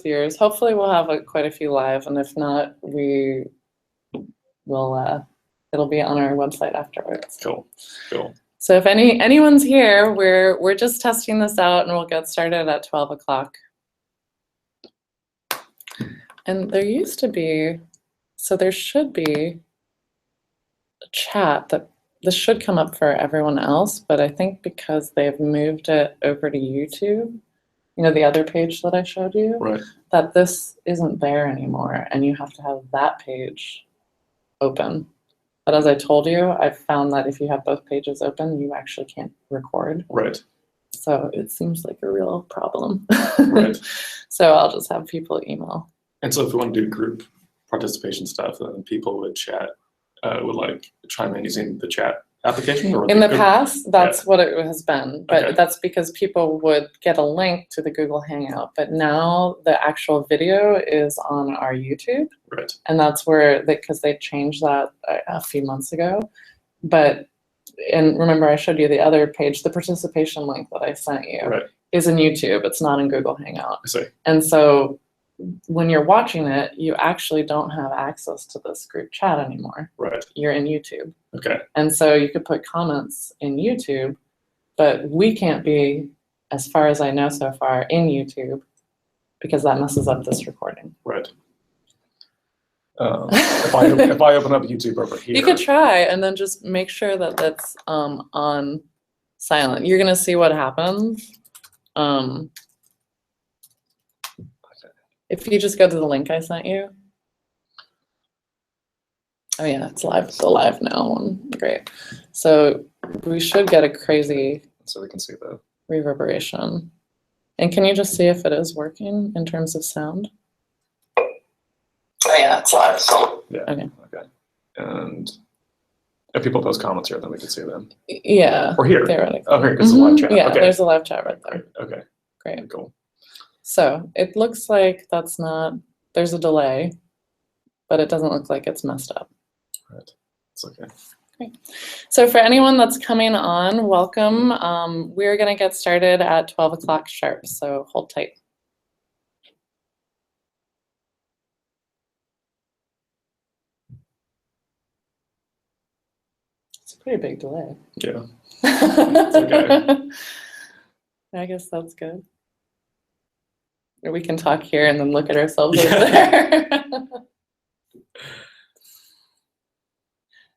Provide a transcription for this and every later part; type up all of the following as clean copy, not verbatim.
with viewers. Hopefully we'll have quite a few live, and if not, we will. It'll be on our website afterwards. Cool. So if anyone's here, we're just testing this out, and we'll get started at 12 o'clock. And there used to be, so there should be a chat that this should come up for everyone else, but I think because they've moved it over to YouTube, you know, the other page that I showed you, Right. that this isn't there anymore, and you have to have that page open. But as I told you, I've found that if you have both pages open, you actually can't record. Right. So it seems like a real problem. Right. So I'll just have people email. And so if we want to do group participation stuff, then people would chat, would like chime in using the chat application? Or in the past, that's what it has been, but Okay. that's because people would get a link to the Google Hangout. But now the actual video is on our YouTube. Right. And that's where, because they changed that a few months ago. But, and remember I showed you the other page, the participation link that I sent you Right. is in YouTube. It's not in Google Hangout. I see. And so when you're watching it, you actually don't have access to this group chat anymore. Right. You're in YouTube. Okay. And so you could put comments in YouTube, but we can't be, as far as I know so far, in YouTube because that messes up this recording. Right. If I open up YouTube over here. You could try and then just make sure that that's on silent. You're gonna see what happens. If you just go to the link I sent you. Oh yeah, it's live. It's the live now one. Great. So we should get a crazy so we can see the reverberation. And can you just see if it is working in terms of sound? Oh yeah, it's live. So yeah. Okay. And if people post comments here, then we can see them. Yeah. Or here. Theoretically. Oh, here, it's a live chat. Yeah, Okay. there's a live chat right there. Okay. Great. Cool. So it looks like that's not, there's a delay, but it doesn't look like it's messed up. Right. It's okay. Great. So for anyone that's coming on, welcome. We're going to get started at 12 o'clock sharp, so hold tight. It's a pretty big delay. Yeah. It's okay. I guess that's good. Or we can talk here and then look at ourselves over Yeah. there.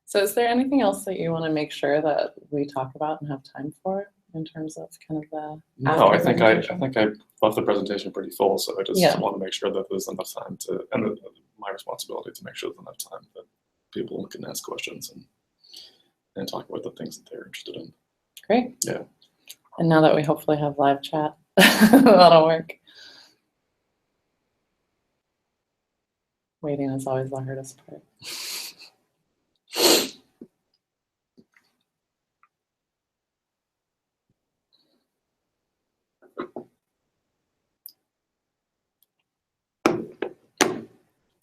So is there anything else that you want to make sure that we talk about and have time for in terms of kind of the No, I think I presentation? left the presentation pretty full, so I just Yeah. want to make sure that there's enough time to, and my responsibility to make sure there's enough time that people can ask questions and talk about the things that they're interested in. Great. Yeah. And now that we hopefully have live chat, that'll work. Waiting is always the hardest part.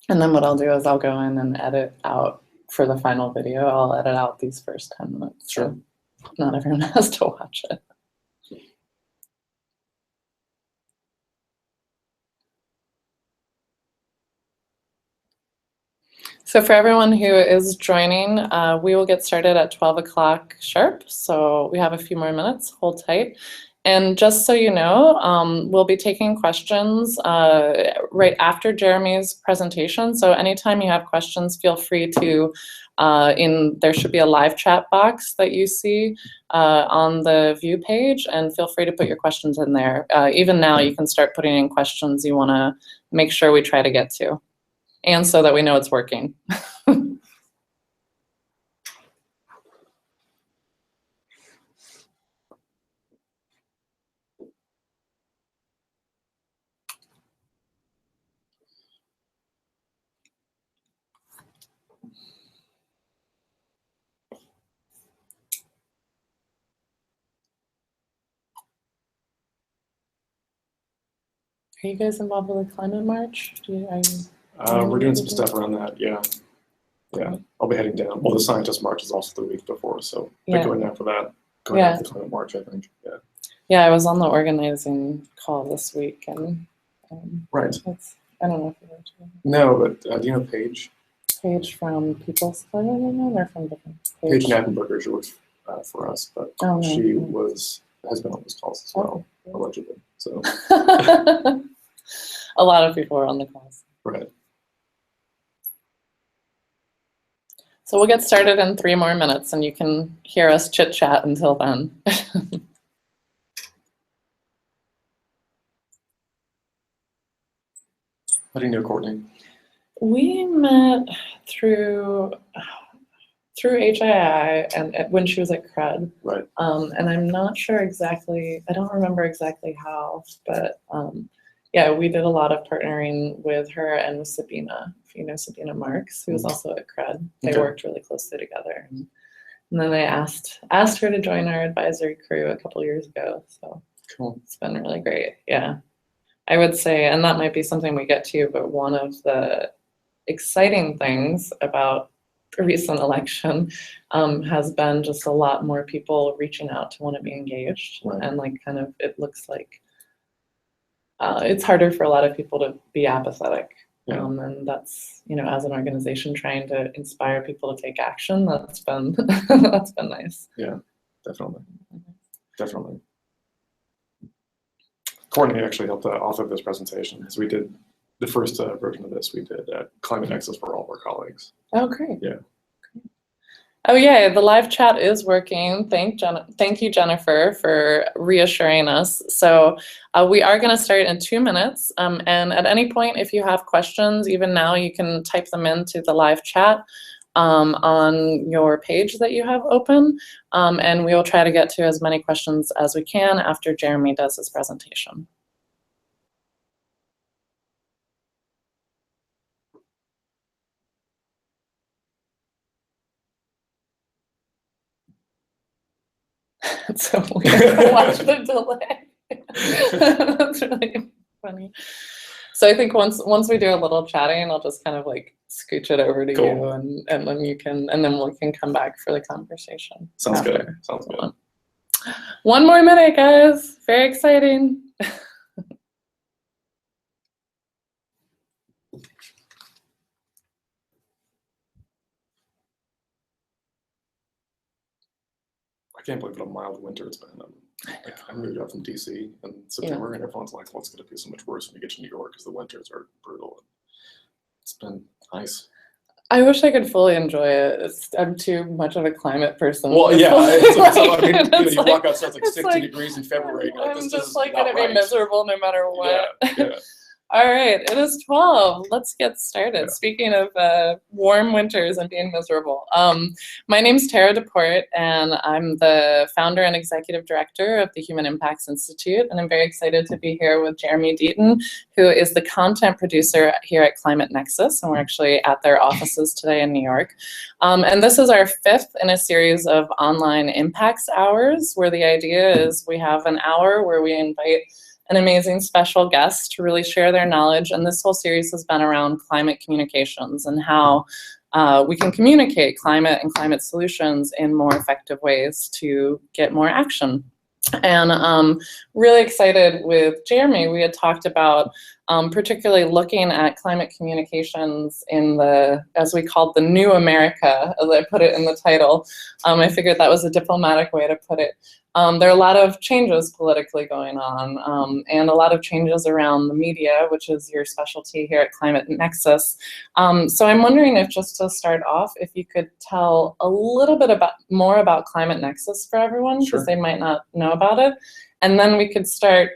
And then what I'll do is I'll go in and edit out for the final video. I'll edit out these first 10 minutes. Sure. So not everyone has to watch it. So for everyone who is joining, we will get started at 12 o'clock sharp. So we have a few more minutes, hold tight. And just so you know, we'll be taking questions right after Jeremy's presentation. So anytime you have questions, feel free to, there should be a live chat box that you see on the view page, and feel free to put your questions in there. Even now, you can start putting in questions you wanna make sure we try to get to, and so that we know it's working. Are you guys involved with the climate march? We're doing some stuff around that, yeah. Yeah, I'll be heading down. Well, the scientist march is also the week before, so they're going down for that. Going down for the climate march, I think, yeah. Yeah, I was on the organizing call this week, and Right. I don't know if you know too. No, but do you know Paige? Paige from People's Club or from different? Paige Knappenberger, she works for us, but she has been on those calls as well, allegedly. So a lot of people are on the calls. Right. So we'll get started in 3 more minutes, and you can hear us chit chat until then. How do you know Courtney? We met through HII and when she was at CRED. Right. And I'm not sure exactly, I don't remember exactly how, but yeah, we did a lot of partnering with her and with Sabina, if you know Sabina Marks, who was also at CRED. They worked really closely together. And then I asked her to join our advisory crew a couple years ago. So cool. It's been really great. Yeah. I would say, and that might be something we get to, but one of the exciting things about the recent election has been just a lot more people reaching out to want to be engaged. Right. And like kind of, it looks like it's harder for a lot of people to be apathetic. Yeah. And that's, you know, as an organization trying to inspire people to take action, that's been that's been nice. Yeah, definitely. Definitely. Courtney actually helped author this presentation because we did the first version of this. We did Climate Nexus for all of our colleagues. Oh, great. Yeah. Oh yeah, the live chat is working. Thank you, Jennifer, for reassuring us. So we are going to start in 2 minutes. And at any point, if you have questions, even now, you can type them into the live chat on your page that you have open. And we will try to get to as many questions as we can after Jeremy does his presentation. It's so weird to watch the delay. That's really funny. So I think once we do a little chatting, I'll just kind of like scooch it over to you, and then we can come back for the conversation. Sounds after. good. Sounds good. 1 more minute, guys. Very exciting. I can't believe what a mild winter it's been. I moved out from DC in September, and everyone's like, "Well, it's going to be so much worse when you get to New York because the winters are brutal." It's been nice. I wish I could fully enjoy it. I'm too much of a climate person. Well, yeah. So, I mean, you walk outside, it's like 60 degrees in February. I'm just like going to be miserable no matter what. Yeah. All right, it is 12. Let's get started. Yeah. Speaking of warm winters and being miserable. My name's Tara DePort, and I'm the founder and executive director of the Human Impacts Institute. And I'm very excited to be here with Jeremy Deaton, who is the content producer here at Climate Nexus. And we're actually at their offices today in New York. And this is our 5th in a series of online impacts hours, where the idea is we have an hour where we invite an amazing special guest to really share their knowledge. And this whole series has been around climate communications and how we can communicate climate and climate solutions in more effective ways to get more action. And really excited with Jeremy. We had talked about particularly looking at climate communications in the, as we called, the new America, as I put it in the title. I figured that was a diplomatic way to put it. There are a lot of changes politically going on, and a lot of changes around the media, which is your specialty here at Climate Nexus. So I'm wondering if, just to start off, if you could tell a little bit more about Climate Nexus for everyone, because they might not know about it. And then we could start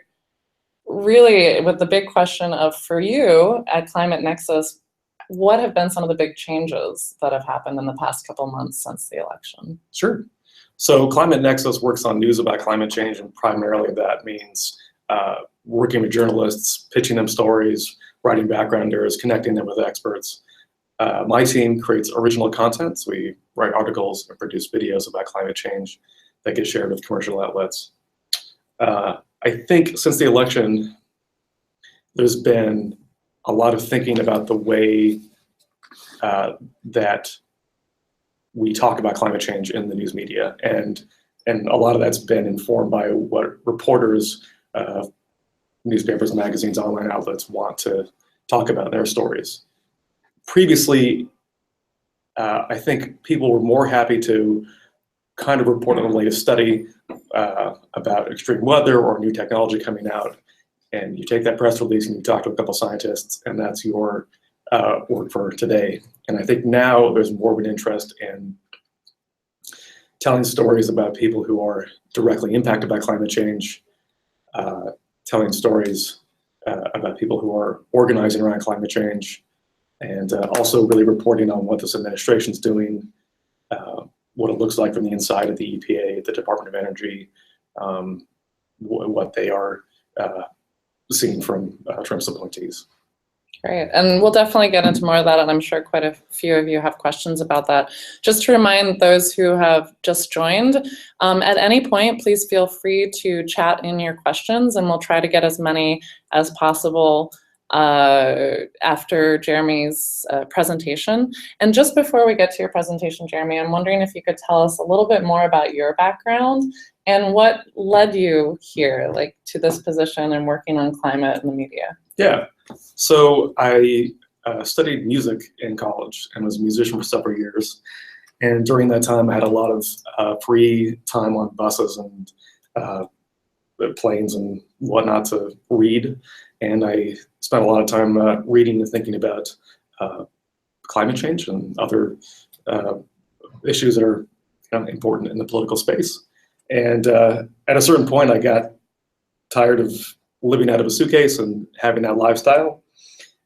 really with the big question of, for you at Climate Nexus, what have been some of the big changes that have happened in the past couple months since the election? Sure. So Climate Nexus works on news about climate change, and primarily that means working with journalists, pitching them stories, writing backgrounders, connecting them with experts. My team creates original content. So we write articles and produce videos about climate change that get shared with commercial outlets. I think since the election, there's been a lot of thinking about the way that we talk about climate change in the news media, and a lot of that's been informed by what reporters newspapers, magazines, online outlets want to talk about their stories. Previously, I think people were more happy to kind of report on the latest study about extreme weather or new technology coming out, and you take that press release and you talk to a couple scientists, and that's your work for today. And I think now there's more of an interest in telling stories about people who are directly impacted by climate change, telling stories about people who are organizing around climate change, and also really reporting on what this administration's doing, what it looks like from the inside of the EPA, the Department of Energy, what they are seeing from Trump's appointees. Great, and we'll definitely get into more of that, and I'm sure quite a few of you have questions about that. Just to remind those who have just joined, at any point, please feel free to chat in your questions, and we'll try to get as many as possible after Jeremy's presentation. And just before we get to your presentation, Jeremy, I'm wondering if you could tell us a little bit more about your background and what led you here, like to this position and working on climate in the media. Yeah, so I studied music in college and was a musician for several years. And during that time, I had a lot of free time on buses and planes and whatnot to read. And I spent a lot of time reading and thinking about climate change and other issues that are important in the political space. And at a certain point, I got tired of living out of a suitcase and having that lifestyle,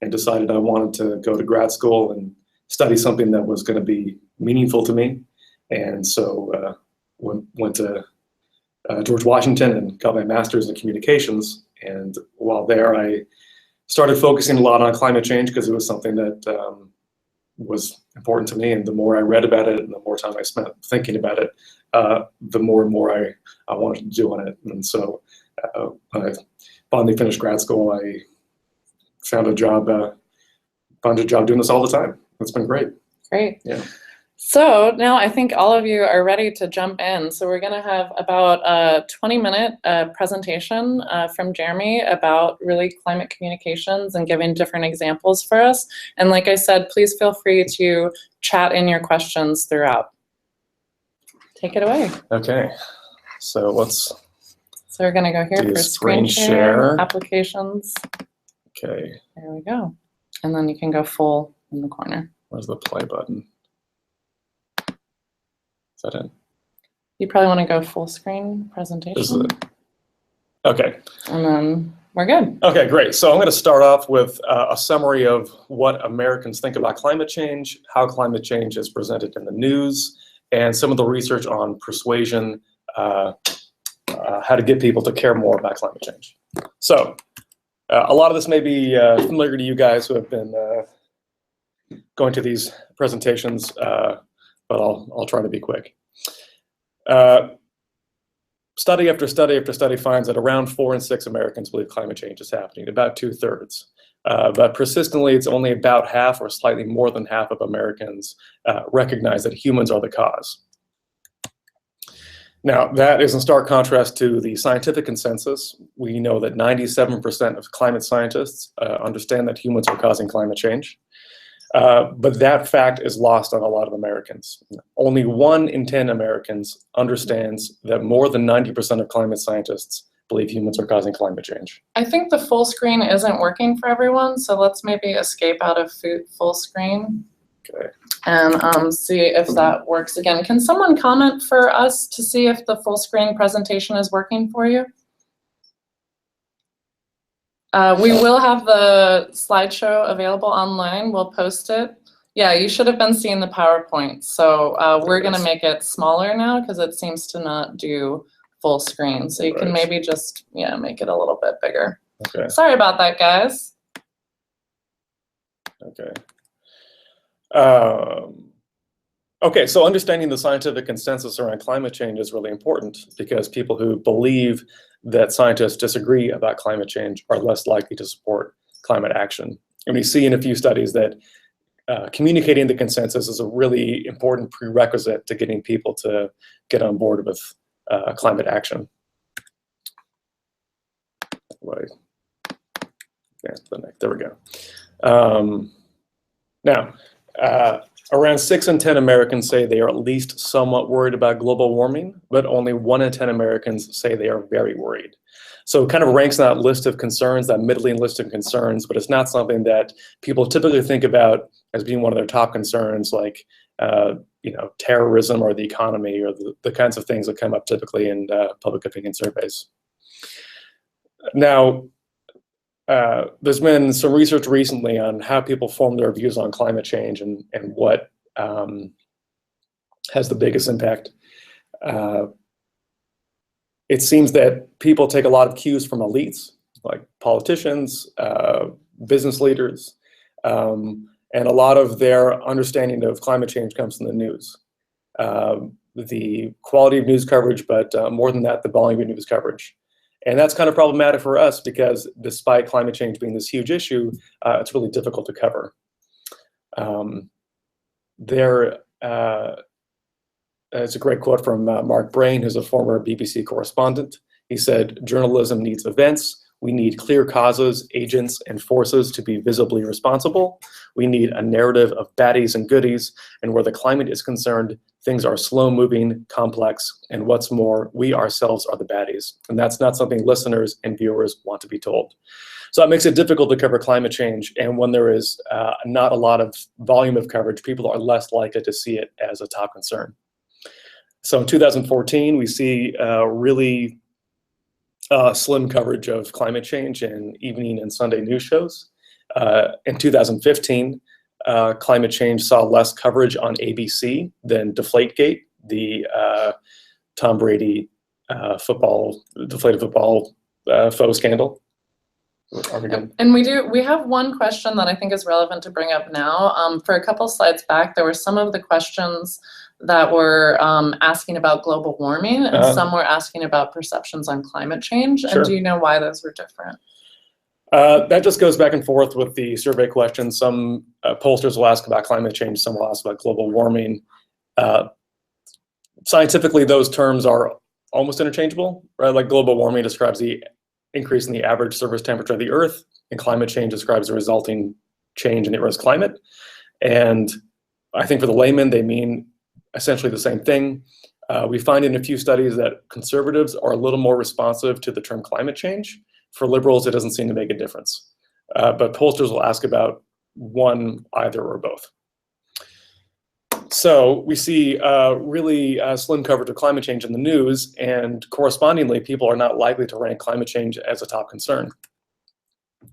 and decided I wanted to go to grad school and study something that was going to be meaningful to me. And so went to George Washington and got my master's in communications. And while there, I started focusing a lot on climate change because it was something that was important to me. And the more I read about it and the more time I spent thinking about it, the more and more I wanted to do on it. And so when I finally finished grad school, I found a job doing this all the time. It's been great. Great. Yeah. So now I think all of you are ready to jump in. So we're going to have about a 20-minute presentation from Jeremy about really climate communications and giving different examples for us. And like I said, please feel free to chat in your questions throughout. Take it away. Okay. So So we're going to go here do for screen screen share, share. Applications. Okay. There we go. And then you can go full in the corner. Where's the play button? Is that it? You probably want to go full screen presentation. This is it. Okay. And then we're good. Okay, great. So I'm going to start off with a summary of what Americans think about climate change, how climate change is presented in the news, and some of the research on persuasion, how to get people to care more about climate change. So a lot of this may be familiar to you guys who have been going to these presentations, but I'll try to be quick. Study after study after study finds that around 4 in 6 Americans believe climate change is happening, about 2/3. But persistently, it's only about half or slightly more than half of Americans recognize that humans are the cause. Now, that is in stark contrast to the scientific consensus. We know that 97% of climate scientists understand that humans are causing climate change. But that fact is lost on a lot of Americans. Only 1 in 10 Americans understands that more than 90% of climate scientists believe humans are causing climate change. I think the full screen isn't working for everyone, so let's maybe escape out of full screen. Okay. And see if that works again. Can someone comment for us to see if the full screen presentation is working for you? We will have the slideshow available online. We'll post it. Yeah, you should have been seeing the PowerPoint. So we're going to make it smaller now because it seems to not do full screen. So you can maybe just, make it a little bit bigger. Okay. Sorry about that, guys. Okay. Okay, so understanding the scientific consensus around climate change is really important because people who believe that scientists disagree about climate change are less likely to support climate action. And we see in a few studies that communicating the consensus is a really important prerequisite to getting people to get on board with climate action. Yeah, there we go. Now, around 6 in 10 Americans say they are at least somewhat worried about global warming, but only 1 in 10 Americans say they are very worried. So it kind of ranks in that list of concerns, that middling list of concerns, but it's not something that people typically think about as being one of their top concerns, like terrorism or the economy or the kinds of things that come up typically in public opinion surveys. Now, there's been some research recently on how people form their views on climate change and what has the biggest impact. It seems that people take a lot of cues from elites, like politicians, business leaders, and a lot of their understanding of climate change comes from the news. The quality of news coverage, but more than that, the volume of news coverage. And that's kind of problematic for us because despite climate change being this huge issue, it's really difficult to cover. It's a great quote from Mark Brain, who's a former BBC correspondent. He said, "Journalism needs events. We need clear causes, agents, and forces to be visibly responsible. We need a narrative of baddies and goodies, and where the climate is concerned, things are slow-moving, complex, and what's more, we ourselves are the baddies." And that's not something listeners and viewers want to be told. So it makes it difficult to cover climate change, and when there is not a lot of volume of coverage, people are less likely to see it as a top concern. So in 2014, we see really slim coverage of climate change in evening and Sunday news shows. In 2015, climate change saw less coverage on ABC than Deflategate, the Tom Brady deflated football faux scandal. And we have one question that I think is relevant to bring up now. For a couple slides back, there were some of the questions that were asking about global warming, and some were asking about perceptions on climate change. Sure. And do you know why those were different? That just goes back and forth with the survey questions. Some pollsters will ask about climate change, some will ask about global warming. Scientifically, those terms are almost interchangeable, right? Like global warming describes the increase in the average surface temperature of the Earth, and climate change describes the resulting change in the Earth's climate. And I think for the layman, they mean essentially the same thing. We find in a few studies that conservatives are a little more responsive to the term climate change. For liberals, it doesn't seem to make a difference. But pollsters will ask about one, either, or both. So we see really slim coverage of climate change in the news, and correspondingly, people are not likely to rank climate change as a top concern.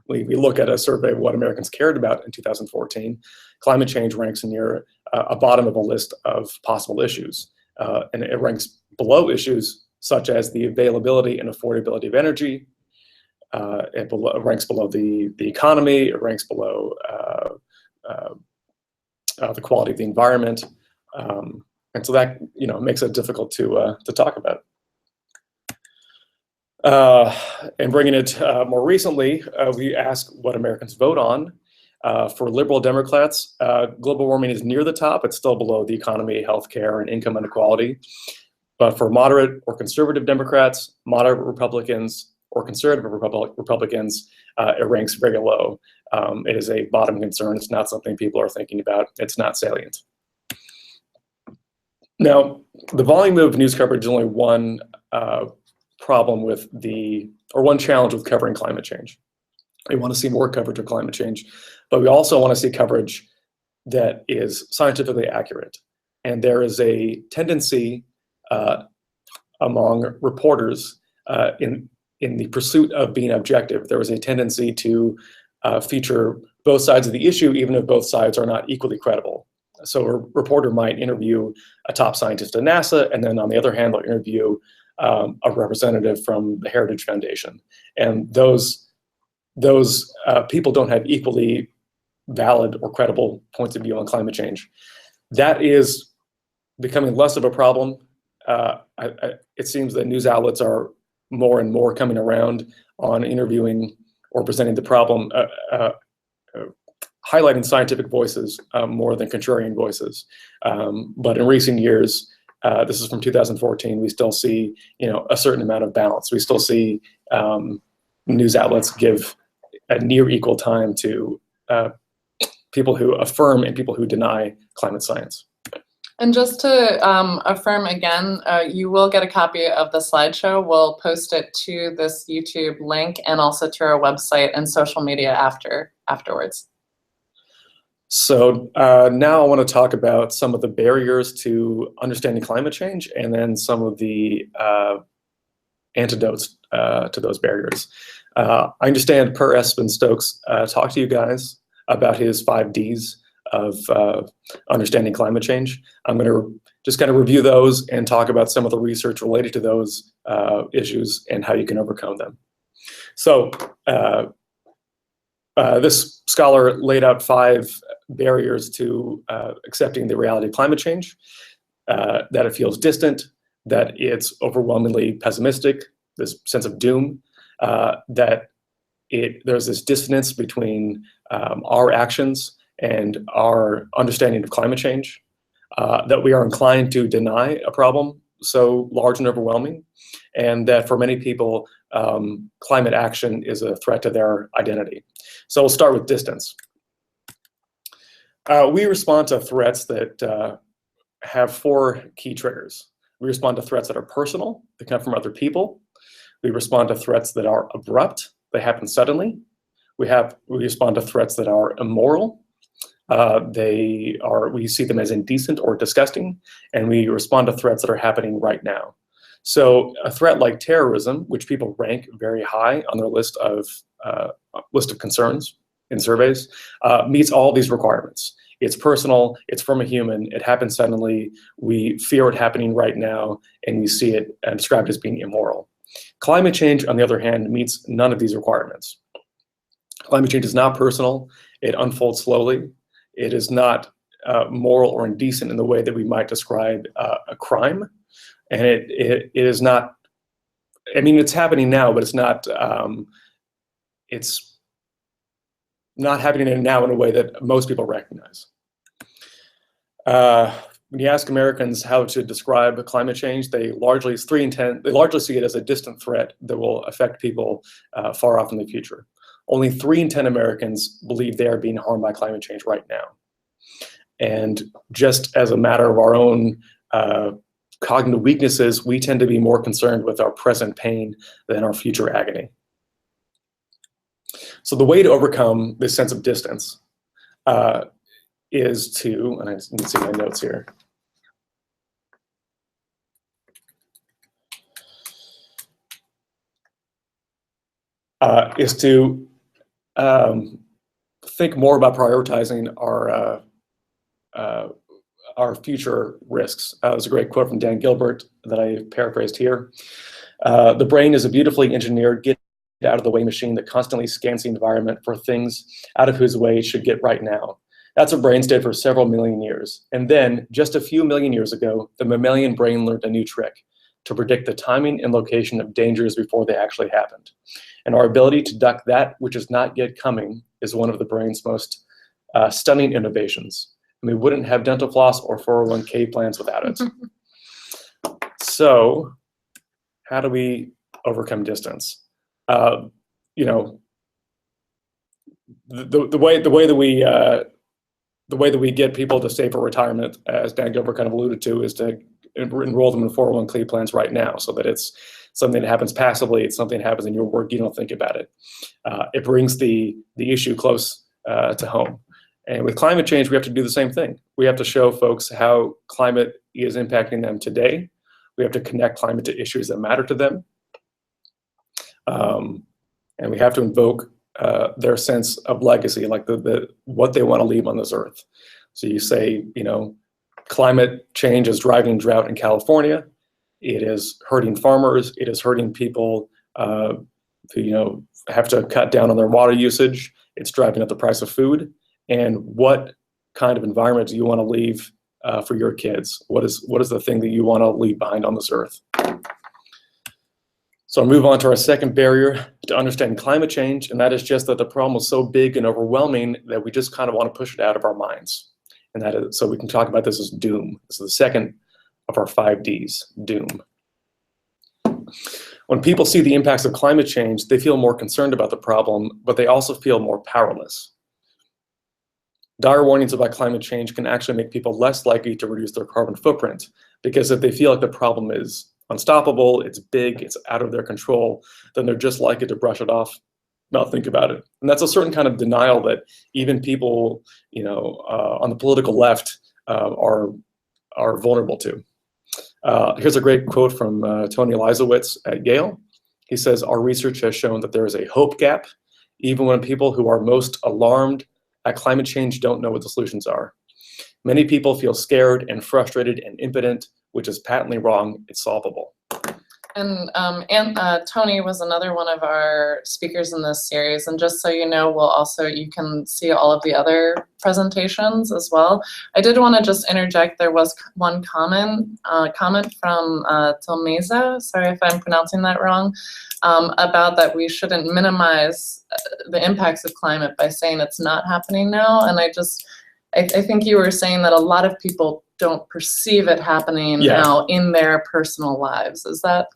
We look at a survey of what Americans cared about in 2014. Climate change ranks near a bottom of a list of possible issues. And it ranks below issues such as the availability and affordability of energy. It ranks below the economy. It ranks below the quality of the environment. And so that makes it difficult to talk about. And bringing it more recently, we ask what Americans vote on. For liberal Democrats, global warming is near the top. It's still below the economy, healthcare, and income inequality. But for moderate or conservative Democrats, moderate Republicans, or conservative Republicans, it ranks very low. It is a bottom concern. It's not something people are thinking about. It's not salient. Now, the volume of news coverage is only one problem with one challenge with covering climate change. We want to see more coverage of climate change, but we also want to see coverage that is scientifically accurate. And there is a tendency among reporters in the pursuit of being objective. There is a tendency to feature both sides of the issue, even if both sides are not equally credible. So a reporter might interview a top scientist at NASA, and then on the other hand, they'll interview a representative from the Heritage Foundation. And those people don't have equally valid or credible points of view on climate change. That is becoming less of a problem. It seems that news outlets are more and more coming around on interviewing or presenting the problem, highlighting scientific voices more than contrarian voices. But in recent years, this is from 2014, we still see a certain amount of balance. We still see news outlets give at near equal time to people who affirm and people who deny climate science. And just to affirm again, you will get a copy of the slideshow. We'll post it to this YouTube link and also to our website and social media afterwards. So now I want to talk about some of the barriers to understanding climate change and then some of the antidotes to those barriers. I understand Per Espen Stokes talked to you guys about his 5 Ds of understanding climate change. I'm going to just kind of review those and talk about some of the research related to those issues and how you can overcome them. So this scholar laid out 5 barriers to accepting the reality of climate change, that it feels distant, that it's overwhelmingly pessimistic, this sense of doom, that there's this dissonance between our actions and our understanding of climate change, that we are inclined to deny a problem so large and overwhelming, and that for many people, climate action is a threat to their identity. So we'll start with distance. We respond to threats that have 4 key triggers. We respond to threats that are personal, that come from other people. We respond to threats that are abrupt, they happen suddenly. We respond to threats that are immoral. We see them as indecent or disgusting, and we respond to threats that are happening right now. So a threat like terrorism, which people rank very high on their list of concerns in surveys, meets all these requirements. It's personal, it's from a human, it happens suddenly, we fear it happening right now, and we see it described as being immoral. Climate change, on the other hand, meets none of these requirements. Climate change is not personal, it unfolds slowly, it is not moral or indecent in the way that we might describe a crime, and it is not, I mean, it's happening now, but it's not happening now in a way that most people recognize. When you ask Americans how to describe climate change, they largely see it as a distant threat that will affect people far off in the future. Only 3 in 10 Americans believe they are being harmed by climate change right now. And just as a matter of our own cognitive weaknesses, we tend to be more concerned with our present pain than our future agony. So the way to overcome this sense of distance is to, and I just need to see my notes here. Is to think more about prioritizing our future risks. There's a great quote from Dan Gilbert that I paraphrased here. The brain is a beautifully engineered get out of the way machine that constantly scans the environment for things out of whose way it should get right now. That's what brains did for several million years. And then, just a few million years ago, the mammalian brain learned a new trick: to predict the timing and location of dangers before they actually happened. And our ability to duck that which is not yet coming is one of the brain's most stunning innovations. And we wouldn't have dental floss or 401k plans without it. So, how do we overcome distance? You know, the way that we get people to save for retirement, as Dan Gilbert kind of alluded to, is to enroll them in 401k plans right now, so that it's something that happens passively. It's something that happens in your work. You don't think about it. It brings the issue close to home. And with climate change, we have to do the same thing. We have to show folks how climate is impacting them today. We have to connect climate to issues that matter to them. And we have to invoke their sense of legacy, like what they want to leave on this earth. So you say, you know, climate change is driving drought in California. It is hurting farmers. It is hurting people who, you know, have to cut down on their water usage. It's driving up the price of food. And what kind of environment do you want to leave for your kids? What is the thing that you want to leave behind on this earth? So I'll move on to our second barrier to understanding climate change, and that is just that the problem is so big and overwhelming that we just kind of want to push it out of our minds. And that is, so we can talk about this as doom. This is the second of our 5 Ds, doom. When people see the impacts of climate change, they feel more concerned about the problem, but they also feel more powerless. Dire warnings about climate change can actually make people less likely to reduce their carbon footprint, because if they feel like the problem is unstoppable, it's big, it's out of their control, then they're just likely to brush it off, not think about it. And that's a certain kind of denial that even people, on the political left are vulnerable to. Here's a great quote from Tony Leibowitz at Yale. He says, "Our research has shown that there is a hope gap, even when people who are most alarmed at climate change don't know what the solutions are. Many people feel scared and frustrated and impotent, which is patently wrong. It's solvable." And Tony was another one of our speakers in this series. And just so you know, you can see all of the other presentations as well. I did want to just interject. There was one comment from Tilmeza, sorry if I'm pronouncing that wrong, about that we shouldn't minimize the impacts of climate by saying it's not happening now. And I think you were saying that a lot of people don't perceive it happening now in their personal lives.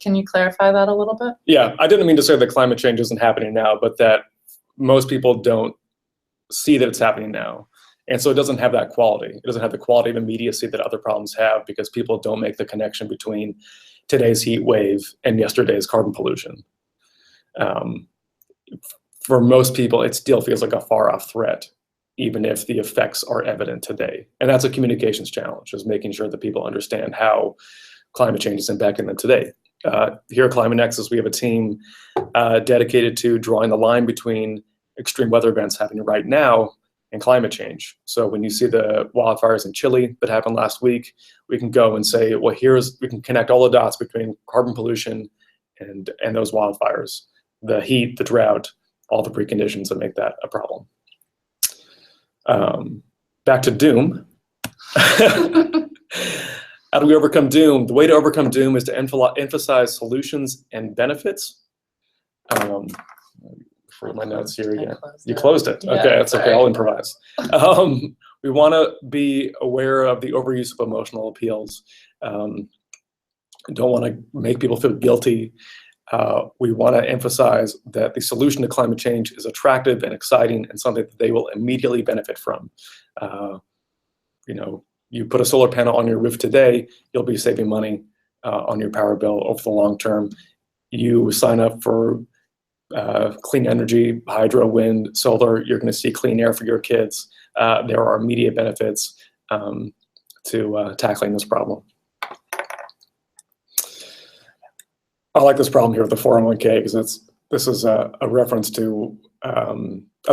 Can you clarify that a little bit? Yeah, I didn't mean to say that climate change isn't happening now, but that most people don't see that it's happening now. And so it doesn't have that quality. It doesn't have the quality of immediacy that other problems have, because people don't make the connection between today's heat wave and yesterday's carbon pollution. For most people, it still feels like a far-off threat, even if the effects are evident today. And that's a communications challenge, is making sure that people understand how climate change is impacting them today. Here at Climate Nexus, we have a team dedicated to drawing the line between extreme weather events happening right now and climate change. So when you see the wildfires in Chile that happened last week, we can go and say, well, we can connect all the dots between carbon pollution and those wildfires, the heat, the drought, all the preconditions that make that a problem. Back to doom. How do we overcome doom? The way to overcome doom is to emphasize solutions and benefits. For my notes here again. You closed it. Yeah, okay, that's sorry. okay. I'll improvise. We want to be aware of the overuse of emotional appeals. Don't want to make people feel guilty. We want to emphasize that the solution to climate change is attractive and exciting and something that they will immediately benefit from. You put a solar panel on your roof today, you'll be saving money on your power bill over the long term. You sign up for clean energy, hydro, wind, solar, you're going to see clean air for your kids. There are immediate benefits to tackling this problem. I like this problem here with the 401k because this is a reference to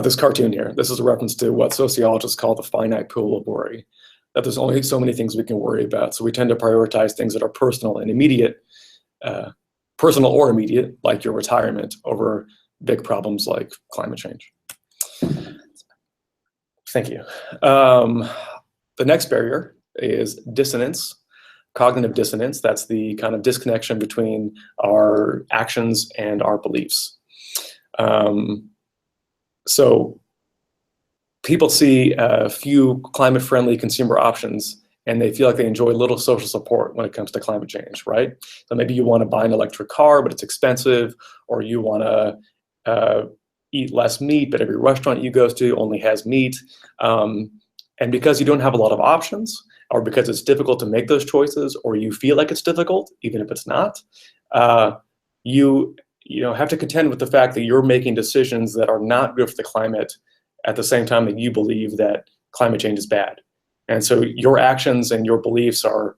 this cartoon here. This is a reference to what sociologists call the finite pool of worry, that there's only so many things we can worry about. So we tend to prioritize things that are personal and immediate, personal or immediate, like your retirement, over big problems like climate change. Thank you. The next barrier is dissonance. Cognitive dissonance, that's the kind of disconnection between our actions and our beliefs. So people see a few climate-friendly consumer options and they feel like they enjoy little social support when it comes to climate change, right? So maybe you want to buy an electric car, but it's expensive, or you want to eat less meat, but every restaurant you go to only has meat. And because you don't have a lot of options, or because it's difficult to make those choices, or you feel like it's difficult, even if it's not, you have to contend with the fact that you're making decisions that are not good for the climate at the same time that you believe that climate change is bad. And so your actions and your beliefs are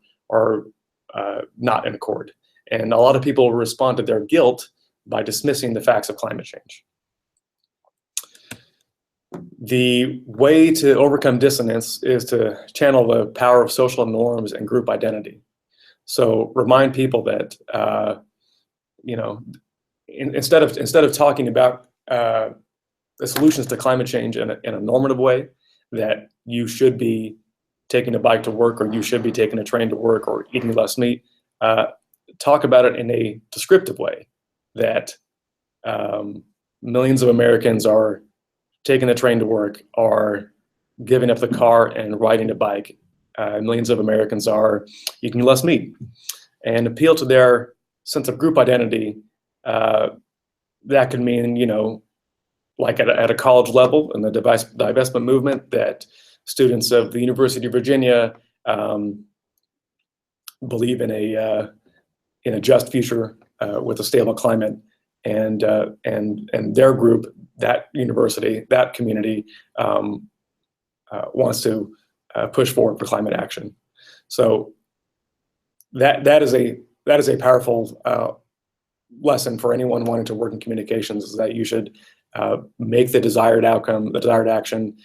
not in accord. And a lot of people respond to their guilt by dismissing the facts of climate change. The way to overcome dissonance is to channel the power of social norms and group identity. So remind people that instead of talking about the solutions to climate change in a normative way, that you should be taking a bike to work, or you should be taking a train to work, or eating less meat, talk about it in a descriptive way, that millions of Americans are taking the train to work, are giving up the car and riding a bike. Millions of Americans are eating less meat, and appeal to their sense of group identity that could mean, you know, like at a college level in the divestment movement, that students of the University of Virginia believe in a just future with a stable climate, and their group, that university, that community wants to push forward for climate action. So that is a powerful lesson for anyone wanting to work in communications, is that you should make the desired outcome, the desired action,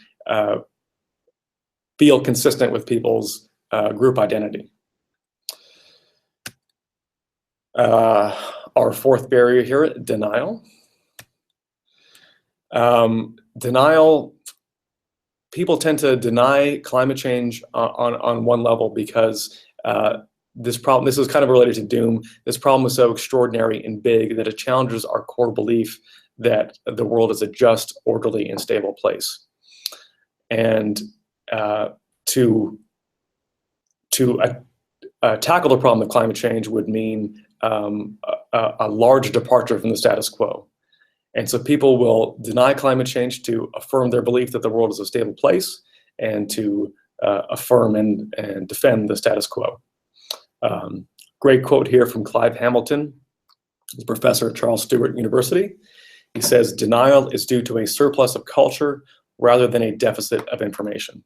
feel consistent with people's group identity. Our fourth barrier here, denial. Denial, people tend to deny climate change on one level because this is kind of related to doom. This problem is so extraordinary and big that it challenges our core belief that the world is a just, orderly, and stable place. And to tackle the problem of climate change would mean a large departure from the status quo. And so people will deny climate change to affirm their belief that the world is a stable place, and to affirm and defend the status quo. Great quote here from Clive Hamilton, he's a professor at Charles Sturt University. He says, "Denial is due to a surplus of culture rather than a deficit of information."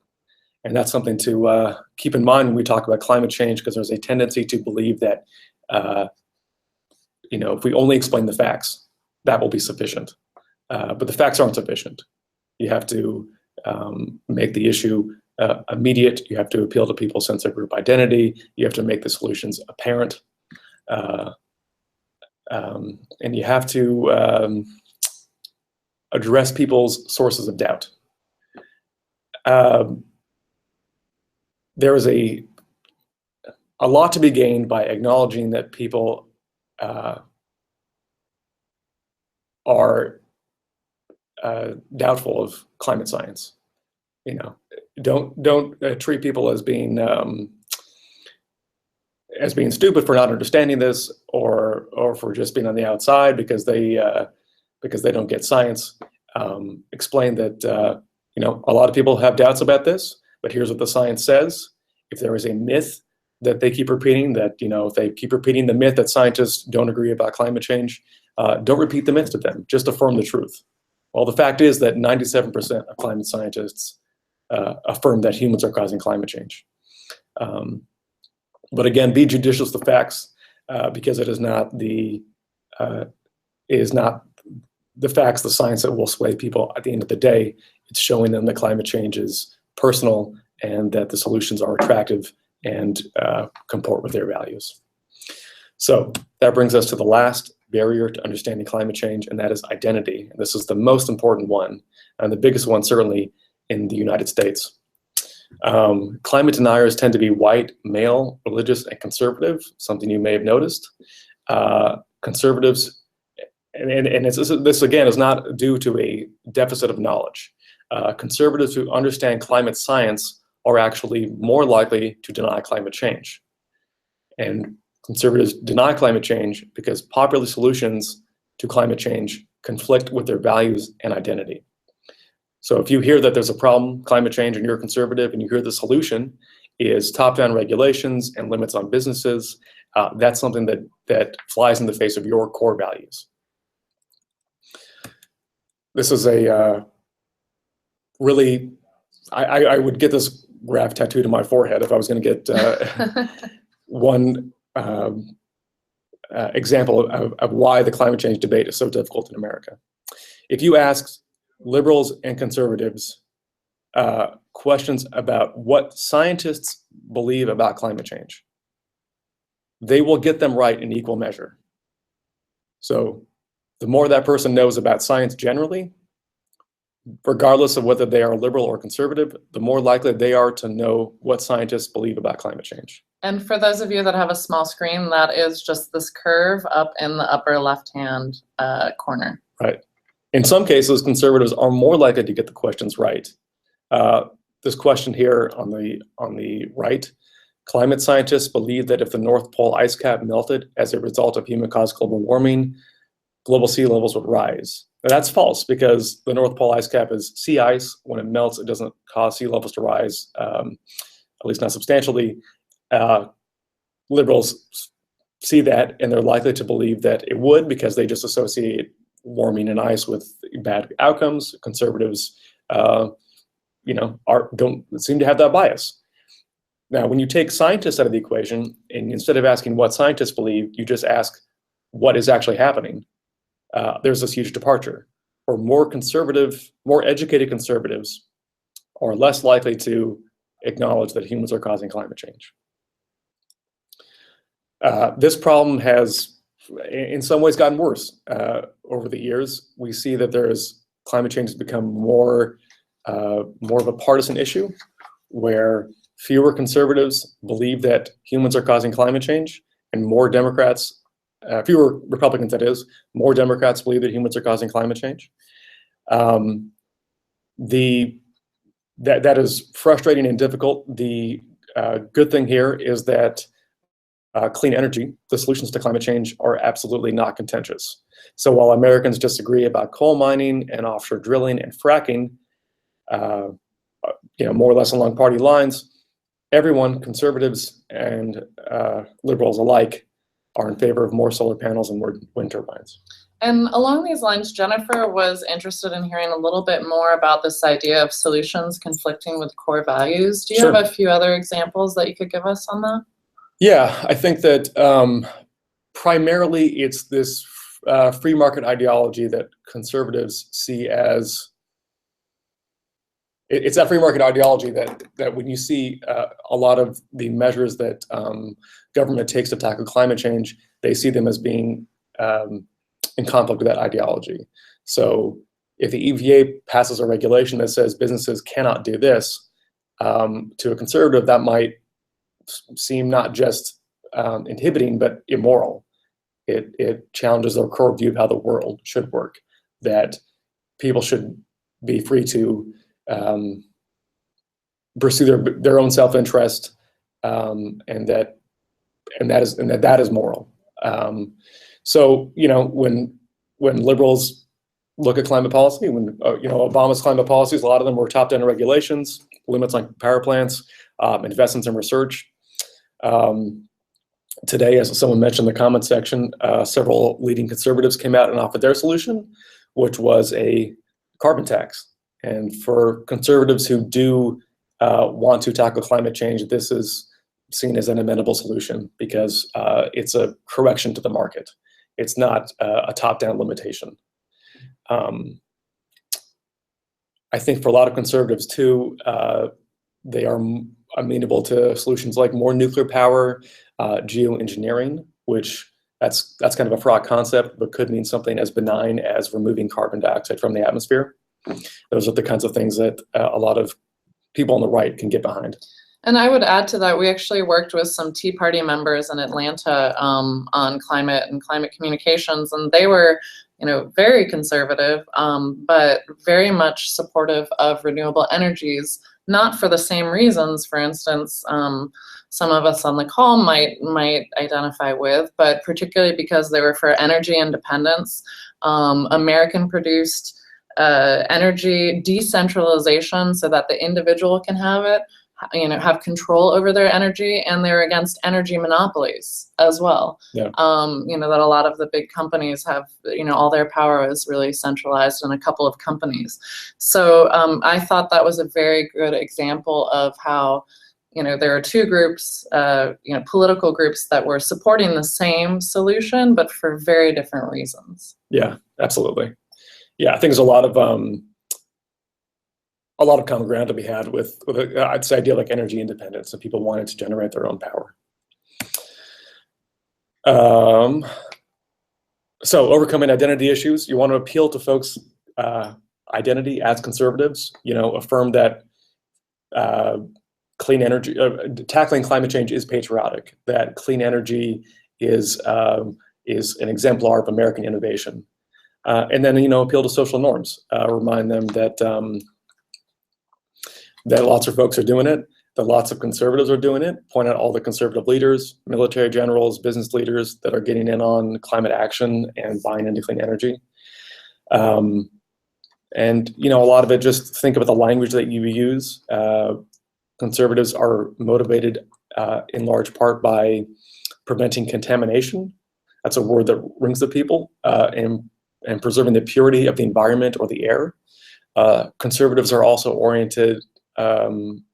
And that's something to keep in mind when we talk about climate change, because there's a tendency to believe that you know, if we only explain the facts, that will be sufficient. But the facts aren't sufficient. You have to make the issue immediate. You have to appeal to people's sense of group identity. You have to make the solutions apparent. And you have to address people's sources of doubt. There is a lot to be gained by acknowledging that people are doubtful of climate science. You know, don't treat people as being stupid for not understanding this, or for just being on the outside because they don't get science. Explain that you know, a lot of people have doubts about this, but here's what the science says. If there is a myth that they keep repeating, that, you know, if they keep repeating the myth that scientists don't agree about climate change, don't repeat the myth to them, just affirm the truth. Well, the fact is that 97% of climate scientists affirm that humans are causing climate change. But again, be judicious with facts, because it is not the facts, the science, that will sway people at the end of the day. It's showing them that climate change is personal and that the solutions are attractive and comport with their values. So that brings us to the last barrier to understanding climate change, and that is identity. And this is the most important one, and the biggest one certainly in the United States. Climate deniers tend to be white, male, religious, and conservative, something you may have noticed. Conservatives, and this again is not due to a deficit of knowledge. Conservatives who understand climate science are actually more likely to deny climate change. And conservatives deny climate change because popular solutions to climate change conflict with their values and identity. So if you hear that there's a problem, climate change, and you're a conservative, and you hear the solution is top-down regulations and limits on businesses, that's something that flies in the face of your core values. This is a really, I would get this graph tattooed on my forehead if I was going to get one example of why the climate change debate is so difficult in America. If you ask liberals and conservatives questions about what scientists believe about climate change, they will get them right in equal measure. So the more that person knows about science generally, regardless of whether they are liberal or conservative, the more likely they are to know what scientists believe about climate change. And for those of you that have a small screen, that is just this curve up in the upper left-hand corner. Right. In some cases, conservatives are more likely to get the questions right. This question here on the right, climate scientists believe that if the North Pole ice cap melted as a result of human-caused global warming, global sea levels would rise. Now, that's false, because the North Pole ice cap is sea ice. When it melts, it doesn't cause sea levels to rise, at least not substantially. Liberals see that, and they're likely to believe that it would, because they just associate warming and ice with bad outcomes. Conservatives, don't seem to have that bias. Now, when you take scientists out of the equation, and instead of asking what scientists believe, you just ask what is actually happening, there's this huge departure. Or more educated conservatives are less likely to acknowledge that humans are causing climate change. This problem has, in some ways, gotten worse over the years. We see that climate change has become more of a partisan issue, where fewer conservatives believe that humans are causing climate change, and more Democrats, fewer Republicans, that is, more Democrats believe that humans are causing climate change. That is frustrating and difficult. The good thing here is that clean energy, the solutions to climate change, are absolutely not contentious. So while Americans disagree about coal mining and offshore drilling and fracking, more or less along party lines, everyone, conservatives and liberals alike, are in favor of more solar panels and more wind turbines. And along these lines, Jennifer was interested in hearing a little bit more about this idea of solutions conflicting with core values. Do you Sure. have a few other examples that you could give us on that? Yeah, I think that primarily it's this free market ideology that conservatives see as, it's that free market ideology that when you see a lot of the measures that government takes to tackle climate change, they see them as being in conflict with that ideology. So if the EPA passes a regulation that says businesses cannot do this, to a conservative, that might seem not just inhibiting, but immoral. It challenges their core view of how the world should work, that people should be free to pursue their own self-interest, and that is moral. So when liberals look at climate policy, when Obama's climate policies, a lot of them were top-down regulations, limits on power plants, investments in research. Today, as someone mentioned in the comment section, several leading conservatives came out and offered their solution, which was a carbon tax. And for conservatives who do want to tackle climate change, this is seen as an amenable solution, because it's a correction to the market. It's not a top-down limitation. I think for a lot of conservatives too, they are amenable to solutions like more nuclear power, geoengineering, which that's kind of a fraught concept, but could mean something as benign as removing carbon dioxide from the atmosphere. Those are the kinds of things that a lot of people on the right can get behind. And I would add to that, we actually worked with some Tea Party members in Atlanta on climate and climate communications, and they were, very conservative, but very much supportive of renewable energies, not for the same reasons, for instance, some of us on the call might identify with, but particularly because they were for energy independence, American-produced energy decentralization so that the individual can have it, have control over their energy, and they're against energy monopolies as well. Yeah. That a lot of the big companies have, all their power is really centralized in a couple of companies. So I thought that was a very good example of how, there are two groups, political groups that were supporting the same solution, but for very different reasons. Yeah, absolutely. Yeah, I think there's a lot of common ground to be had with I'd say idea like energy independence, and people wanting to generate their own power. So overcoming identity issues, you want to appeal to folks' identity as conservatives. Affirm that clean energy, tackling climate change is patriotic. That clean energy is an exemplar of American innovation, and then appeal to social norms. Remind them that. That lots of folks are doing it, that lots of conservatives are doing it, point out all the conservative leaders, military generals, business leaders that are getting in on climate action and buying into clean energy. And a lot of it, just think about the language that you use. Conservatives are motivated in large part by preventing contamination. That's a word that rings to people, and preserving the purity of the environment or the air. Conservatives are also oriented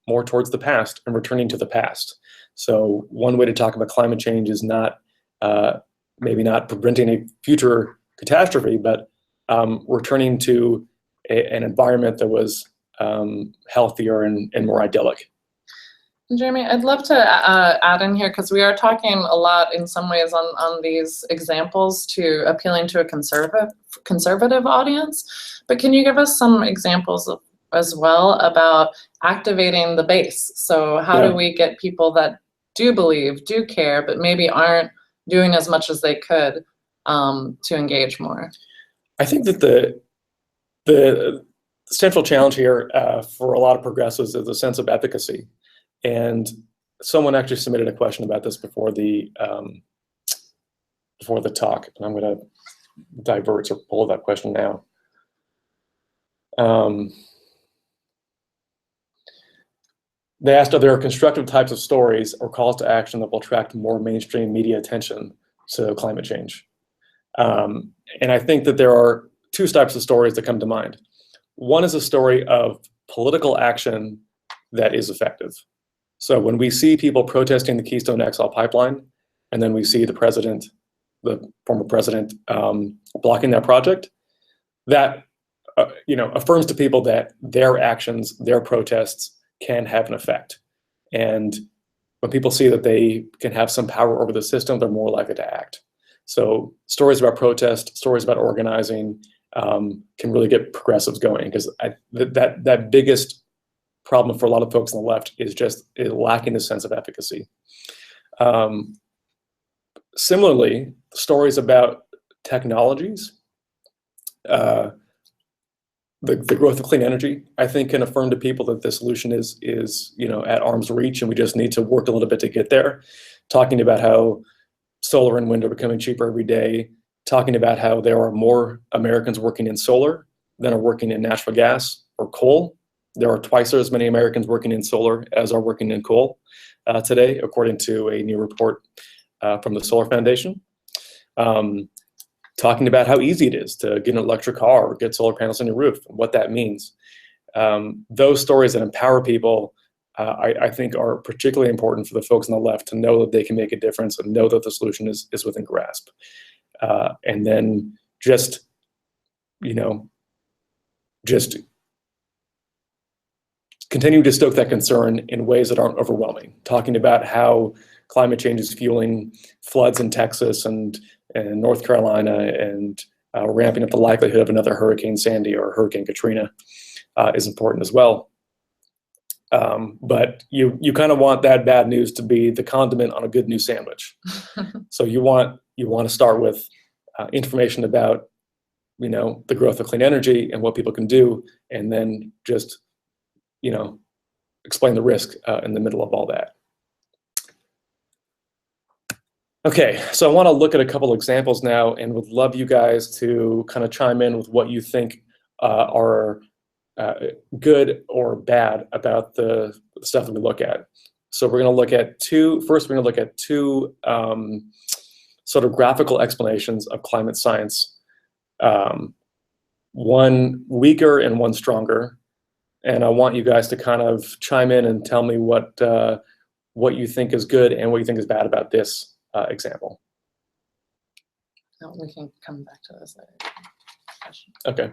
more towards the past and returning to the past. So one way to talk about climate change is not maybe not preventing a future catastrophe, but returning to an environment that was healthier and more idyllic. Jeremy, I'd love to add in here, because we are talking a lot in some ways on these examples to appealing to a conservative audience, but can you give us some examples as well about activating the base? So how do we get people that do believe, do care, but maybe aren't doing as much as they could to engage more? I think that the central challenge here for a lot of progressives is a sense of efficacy. And someone actually submitted a question about this before the talk, and I'm going to divert or pull that question now. They asked, are there constructive types of stories or calls to action that will attract more mainstream media attention to climate change? And I think that there are two types of stories that come to mind. One is a story of political action that is effective. So when we see people protesting the Keystone XL pipeline, and then we see the president, the former president, blocking that project, that affirms to people that their actions, their protests can have an effect. And when people see that they can have some power over the system, they're more likely to act. So stories about protest, stories about organizing can really get progressives going, because that biggest problem for a lot of folks on the left is just lacking the sense of efficacy. Similarly, stories about technologies, the growth of clean energy, I think, can affirm to people that the solution is at arm's reach, and we just need to work a little bit to get there. Talking about how solar and wind are becoming cheaper every day, talking about how there are more Americans working in solar than are working in natural gas or coal. There are twice as many Americans working in solar as are working in coal today, according to a new report from the Solar Foundation. Talking about how easy it is to get an electric car or get solar panels on your roof, and what that means. Those stories that empower people, I think, are particularly important for the folks on the left to know that they can make a difference and know that the solution is within grasp. And then just continue to stoke that concern in ways that aren't overwhelming. Talking about how climate change is fueling floods in Texas and North Carolina, and ramping up the likelihood of another Hurricane Sandy or Hurricane Katrina is important as well. But you kind of want that bad news to be the condiment on a good news sandwich. So you want to start with information about the growth of clean energy and what people can do, and then just explain the risk in the middle of all that. Okay, so I want to look at a couple examples now, and would love you guys to kind of chime in with what you think are good or bad about the stuff that we look at. So we're going to look at two sort of graphical explanations of climate science, one weaker and one stronger. And I want you guys to kind of chime in and tell me what you think is good and what you think is bad about this example. Oh, we can come back to this later. Okay.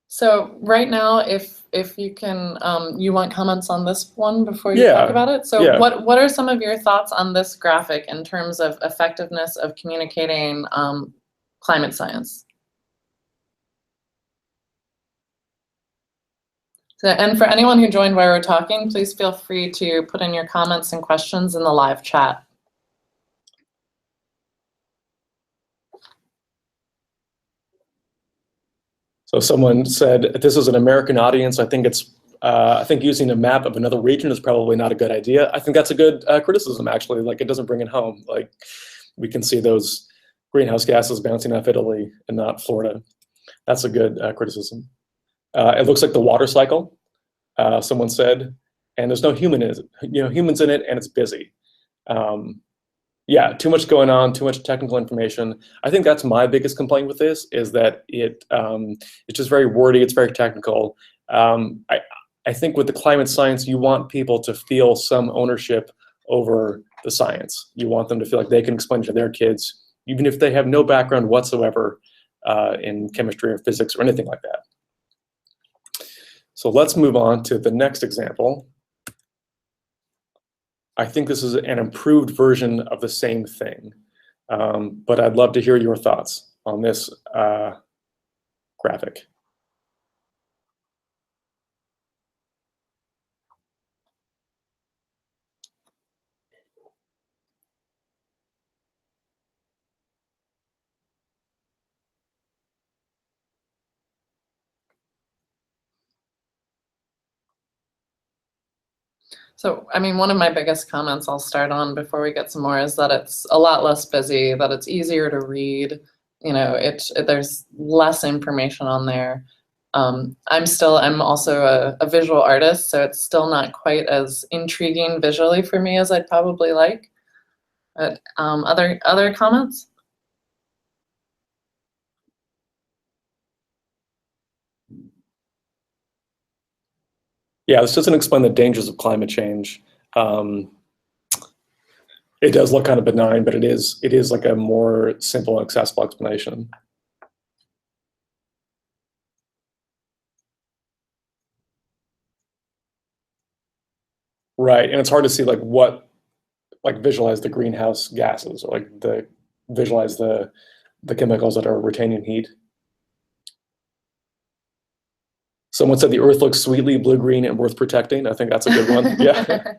So right now, if you can, you want comments on this one before you talk about it? So what are some of your thoughts on this graphic in terms of effectiveness of communicating climate science? So, and for anyone who joined while we're talking, please feel free to put in your comments and questions in the live chat. So someone said, this is an American audience. I think using a map of another region is probably not a good idea. I think that's a good criticism, actually. Like, it doesn't bring it home. Like, we can see those greenhouse gases bouncing off Italy and not Florida. That's a good criticism. It looks like the water cycle, someone said, and there's no humans in it, and it's busy. Yeah, too much going on, too much technical information. I think that's my biggest complaint with this, is that it's just very wordy, it's very technical. I think with the climate science, you want people to feel some ownership over the science. You want them to feel like they can explain it to their kids, even if they have no background whatsoever in chemistry or physics or anything like that. So let's move on to the next example. I think this is an improved version of the same thing, but I'd love to hear your thoughts on this graphic. So, I mean, one of my biggest comments I'll start on before we get some more is that it's a lot less busy, that it's easier to read. You know, there's less information on there. I'm also a visual artist, so it's still not quite as intriguing visually for me as I'd probably like. But other comments? Yeah, this doesn't explain the dangers of climate change. It does look kind of benign, but it is like a more simple and accessible explanation. Right, and it's hard to see visualize the greenhouse gases, or visualize the chemicals that are retaining heat. Someone said the Earth looks sweetly blue-green and worth protecting. I think that's a good one. Yeah.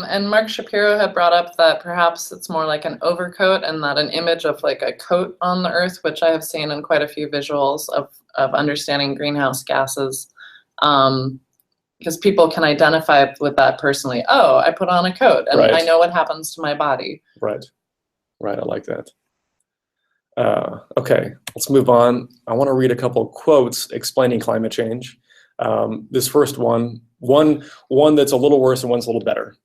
And Mark Shapiro had brought up that perhaps it's more like an overcoat, and that an image of like a coat on the Earth, which I have seen in quite a few visuals of understanding greenhouse gases, because people can identify with that personally. Oh, I put on a coat, and right. I know what happens to my body. Right, right. I like that. Okay, let's move on. I want to read a couple of quotes explaining climate change. This first one that's a little worse and one's a little better.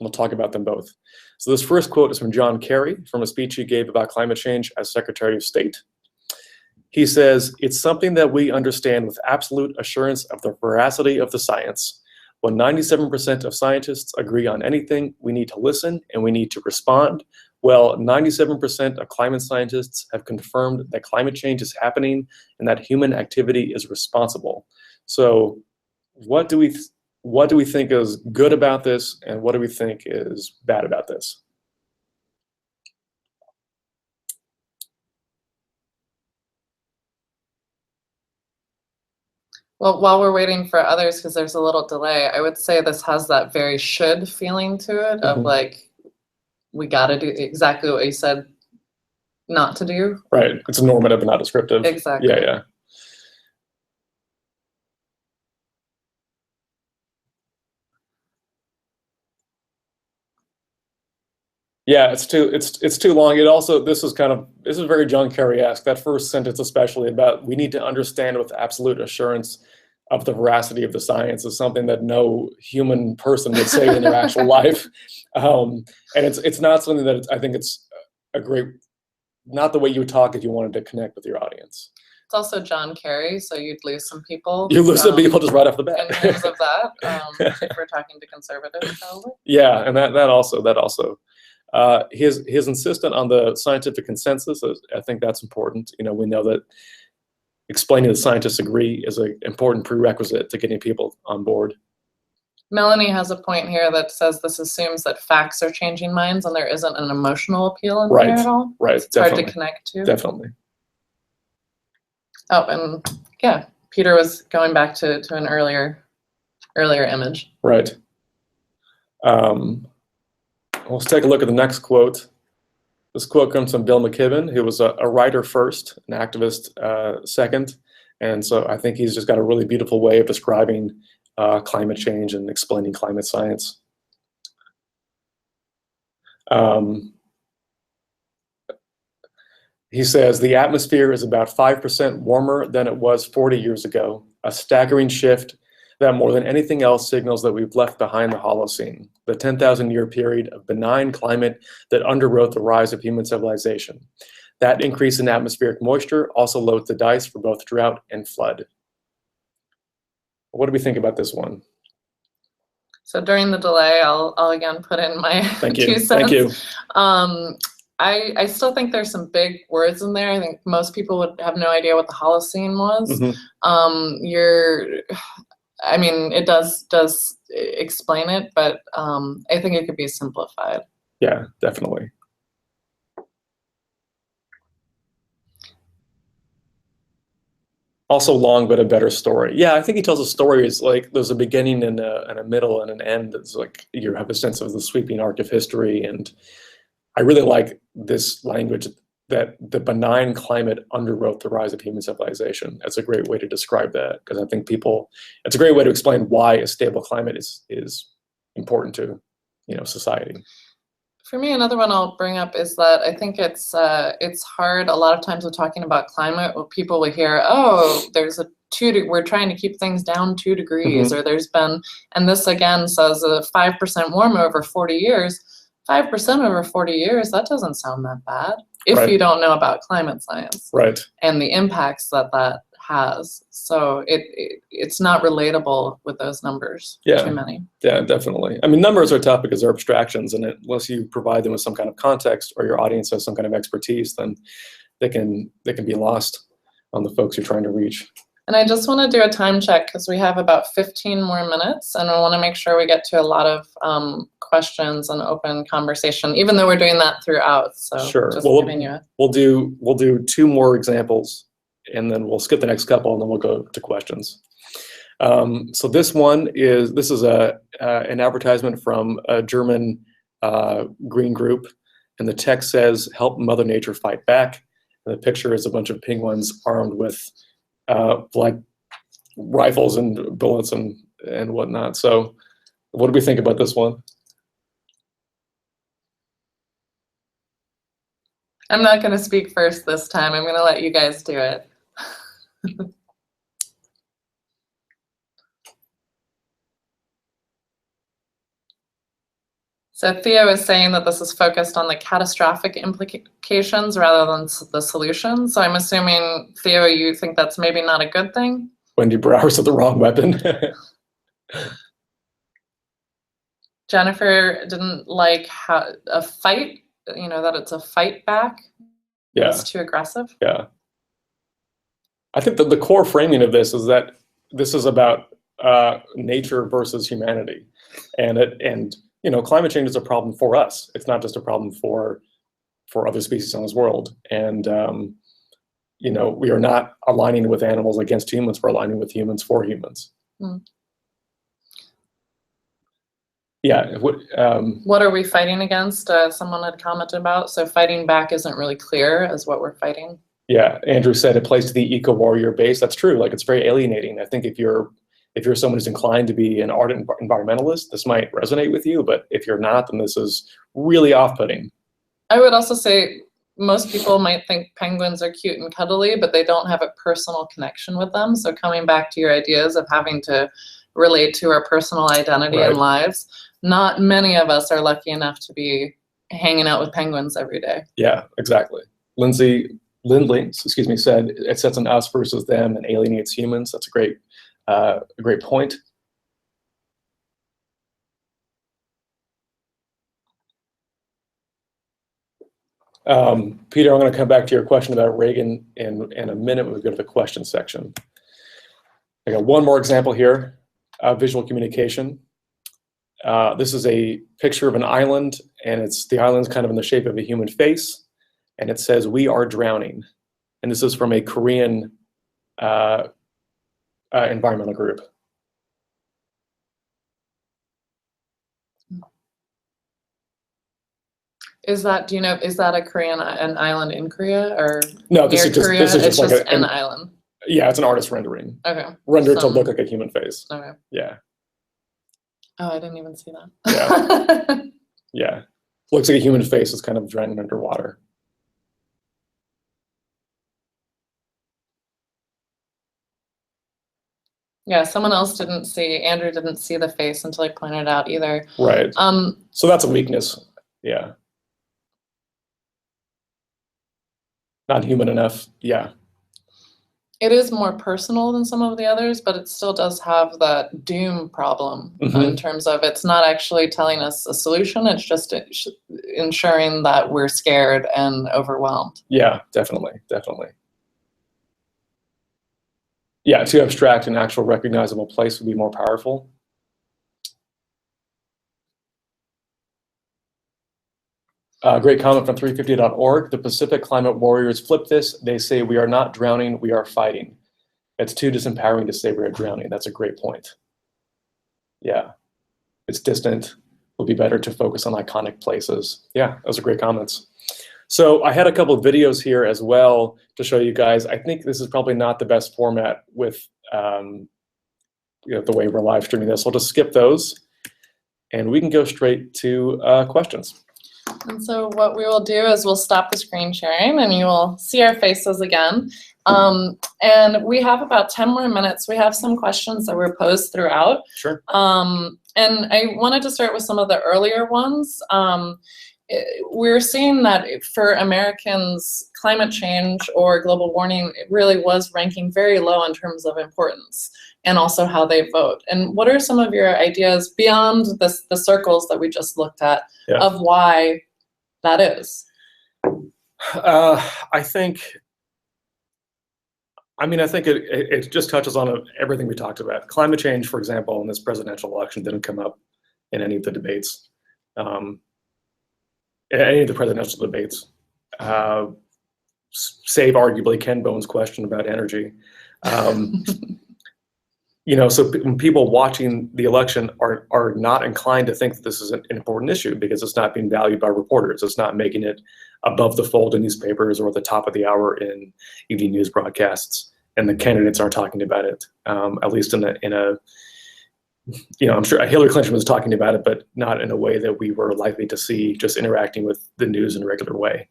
We'll talk about them both. So this first quote is from John Kerry, from a speech he gave about climate change as Secretary of State. He says, "It's something that we understand with absolute assurance of the veracity of the science. When 97% of scientists agree on anything, we need to listen and we need to respond. Well, 97% of climate scientists have confirmed that climate change is happening and that human activity is responsible." So what do we think is good about this, and what do we think is bad about this? Well, while we're waiting for others, because there's a little delay, I would say this has that very should feeling to it, of like, we got to do exactly what you said not to do. Right. It's normative and not descriptive. Exactly. Yeah, yeah. Yeah, it's too long. This is very John Kerry-esque. That first sentence especially, about we need to understand with absolute assurance of the veracity of the science, is something that no human person would say in their actual life. And it's not something that I think it's not the way you would talk if you wanted to connect with your audience. It's also John Kerry, so you'd lose some people. You lose some people just right off the bat. In terms of that, if we're talking to conservatives, probably. Yeah, and that also. His insistence on the scientific consensus, I think that's important. You know, we know that explaining that scientists agree is an important prerequisite to getting people on board. Melanie has a point here that says this assumes that facts are changing minds and there isn't an emotional appeal in there at all. Right, it's hard to connect to. Definitely. Oh, and yeah, Peter was going back to an earlier image. Right. Let's take a look at the next quote. This quote comes from Bill McKibben, who was a writer first, an activist second. And so I think he's just got a really beautiful way of describing climate change and explaining climate science. He says, the atmosphere is about 5% warmer than it was 40 years ago, a staggering shift that more than anything else signals that we've left behind the Holocene, the 10,000-year period of benign climate that underwrote the rise of human civilization. That increase in atmospheric moisture also loads the dice for both drought and flood. What do we think about this one? So during the delay, I'll again put in my Thank you. 2 cents. Thank you. I still think there's some big words in there. I think most people would have no idea what the Holocene was. I mean, it does explain it, but I think it could be simplified. Yeah, definitely. Also long, but a better story. Yeah, I think he tells a story. It's like there's a beginning and a middle and an end. It's like you have a sense of the sweeping arc of history. And I really like this language that the benign climate underwrote the rise of human civilization. That's a great way to describe that, because I think it's a great way to explain why a stable climate is important to, society. For me, another one I'll bring up is that I think it's hard a lot of times with talking about climate. Well, people will hear, oh, we're trying to keep things down 2 degrees, or there's been, and this again says a 5% warmer over 40 years. 5% over 40 years, that doesn't sound that bad if you don't know about climate science and the impacts that has. So it's not relatable with those numbers. Too many. Yeah, definitely. I mean, numbers are tough because they're abstractions, and unless you provide them with some kind of context or your audience has some kind of expertise, then they can be lost on the folks you're trying to reach. And I just want to do a time check because we have about 15 more minutes, and I want to make sure we get to a lot of questions and open conversation, even though we're doing that throughout. So sure. Just we'll do 2 more examples, and then we'll skip the next couple, and then we'll go to questions. So this is an advertisement from a German green group, and the text says, "Help Mother Nature fight back." And the picture is a bunch of penguins armed with like rifles and bullets and whatnot. So what do we think about this one? I'm not going to speak first this time. I'm going to let you guys do it. So Theo is saying that this is focused on the catastrophic implications rather than the solution. So I'm assuming, Theo, you think that's maybe not a good thing? Wendy Brower's the wrong weapon. Jennifer didn't like how a fight, that it's a fight back. Yeah. It's too aggressive. Yeah. I think that the core framing of this is that this is about nature versus humanity. And climate change is a problem for us. It's not just a problem for other species on this world. And, we are not aligning with animals against humans. We're aligning with humans for humans. Yeah. What are we fighting against? Someone had commented about. So fighting back isn't really clear as what we're fighting. Yeah. Andrew said it plays to the eco-warrior base. That's true. Like, it's very alienating. I think if you're someone who's inclined to be an ardent environmentalist, this might resonate with you. But if you're not, then this is really off-putting. I would also say most people might think penguins are cute and cuddly, but they don't have a personal connection with them. So coming back to your ideas of having to relate to our personal identity and lives, not many of us are lucky enough to be hanging out with penguins every day. Yeah, exactly. Lindley, said it sets an us versus them and alienates humans. That's a great point. Peter, I'm going to come back to your question about Reagan in a minute when we go to the question section. I got one more example here, visual communication. This is a picture of an island, and the island's kind of in the shape of a human face, and it says, "We are drowning." And this is from a Korean environmental group. Is that, do you know, is that an island in Korea or No, this near is just Korea? this is It's just like an island. Yeah, it's an artist rendering. Okay. Rendered to look like a human face. Okay. Yeah. Oh, I didn't even see that. Yeah. Yeah. Looks like a human face is kind of drowning underwater. Yeah, someone else didn't see, Andrew didn't see the face until I pointed it out either. Right. So that's a weakness. Yeah. Not human enough. Yeah. It is more personal than some of the others, but it still does have that doom problem in terms of it's not actually telling us a solution. It's just ensuring that we're scared and overwhelmed. Yeah, definitely. Definitely. Yeah, to abstract an actual recognizable place would be more powerful. Great comment from 350.org. The Pacific climate warriors flip this. They say we are not drowning, we are fighting. It's too disempowering to say we are drowning. That's a great point. Yeah, it's distant. It would be better to focus on iconic places. Yeah, those are great comments. So I had a couple of videos here as well to show you guys. I think this is probably not the best format with the way we're live streaming this. We'll just skip those and we can go straight to questions. And so what we will do is we'll stop the screen sharing and you will see our faces again. And we have about 10 more minutes. We have some questions that were posed throughout. Sure. And I wanted to start with some of the earlier ones. We're seeing that for Americans, climate change or global warming, it really was ranking very low in terms of importance and also how they vote. And what are some of your ideas beyond the circles that we just looked at of why that is? I think it just touches on everything we talked about. Climate change, for example, in this presidential election didn't come up in any of the debates, any of the presidential debates, save arguably Ken Bone's question about energy. So when people watching the election are not inclined to think that this is an important issue because it's not being valued by reporters. It's not making it above the fold in newspapers or at the top of the hour in evening news broadcasts. And the candidates aren't talking about it, at least in a I'm sure Hillary Clinton was talking about it, but not in a way that we were likely to see just interacting with the news in a regular way.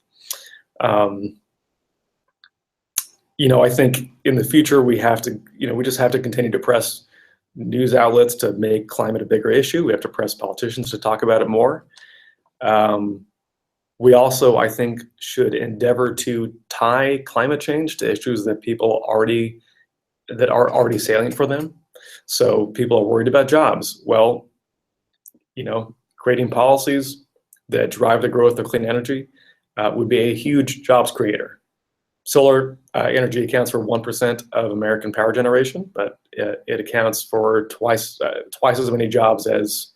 I think in the future we have to, we just have to continue to press news outlets to make climate a bigger issue. We have to press politicians to talk about it more. We also, I think, should endeavor to tie climate change to issues that are already salient for them. So people are worried about jobs. Well, creating policies that drive the growth of clean energy would be a huge jobs creator. Solar energy accounts for 1% of American power generation, but it accounts for twice as many jobs as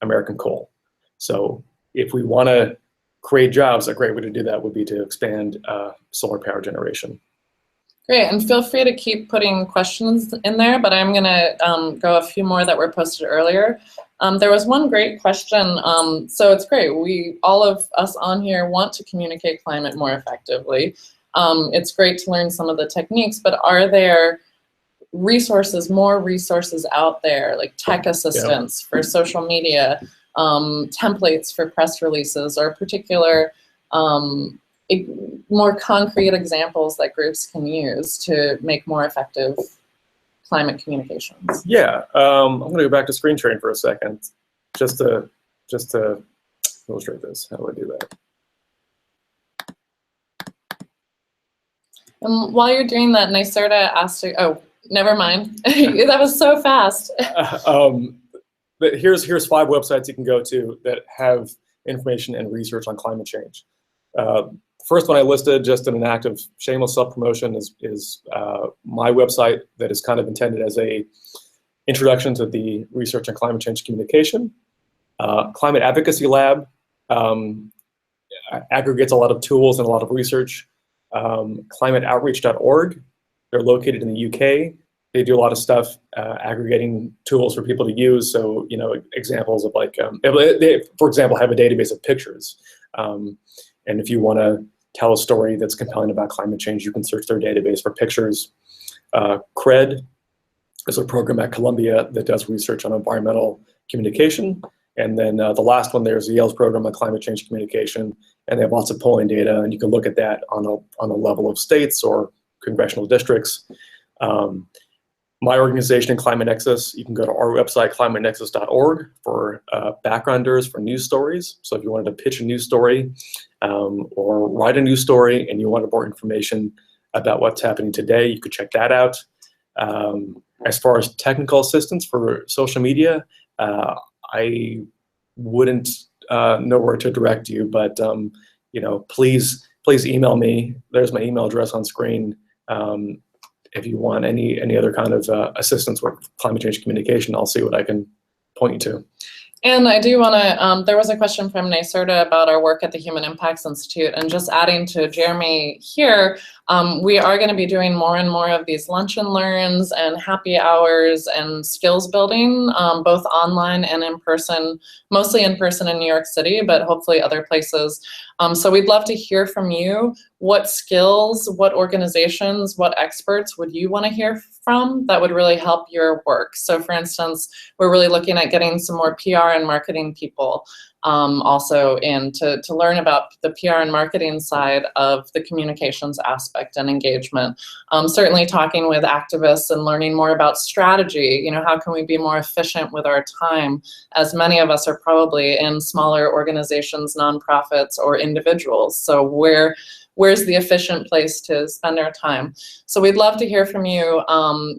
American coal. So if we want to create jobs, a great way to do that would be to expand solar power generation. Great, and feel free to keep putting questions in there, but I'm gonna go a few more that were posted earlier. There was one great question, so it's great. All of us on here want to communicate climate more effectively. It's great to learn some of the techniques, but are there more resources out there, like tech assistance for social media, templates for press releases, or particular more concrete examples that groups can use to make more effective climate communications? Yeah, I'm going to go back to screen sharing for a second, just to illustrate this. How do I do that? While you're doing that, Nyserta asked you, oh, never mind. That was so fast. But here's 5 websites you can go to that have information and research on climate change. The first one I listed, just in an act of shameless self-promotion, is my website that is kind of intended as a introduction to the research on climate change communication. Climate Advocacy Lab aggregates a lot of tools and a lot of research. ClimateOutreach.org, they're located in the UK. They have a They do a lot of stuff, aggregating tools for people to use. So, examples of like, they, for example, have a database of pictures. And if you want to tell a story that's compelling about climate change, you can search their database for pictures. CRED is a program at Columbia that does research on environmental communication. And then the last one, there's Yale's program on climate change communication, and they have lots of polling data, and you can look at that on a level of states or congressional districts. My organization, Climate Nexus, you can go to our website, climatenexus.org, for backgrounders for news stories. So if you wanted to pitch a news story or write a news story and you wanted more information about what's happening today, you could check that out. As far as technical assistance for social media, I wouldn't know where to direct you, but please email me. There's my email address on screen. If you want any other kind of assistance with climate change communication, I'll see what I can point you to. And I do want to, there was a question from NYSERDA about our work at the Human Impacts Institute, and just adding to Jeremy here, we are going to be doing more and more of these lunch and learns and happy hours and skills building, both online and in person, mostly in person in New York City, but hopefully other places. So we'd love to hear from you. What skills, what organizations, what experts would you want to hear from that would really help your work? So for instance, we're really looking at getting some more PR and marketing people also in to learn about the PR and marketing side of the communications aspect and engagement. Certainly talking with activists and learning more about strategy. How can we be more efficient with our time, as many of us are probably in smaller organizations, nonprofits, or individuals. So where's the efficient place to spend our time? So we'd love to hear from you.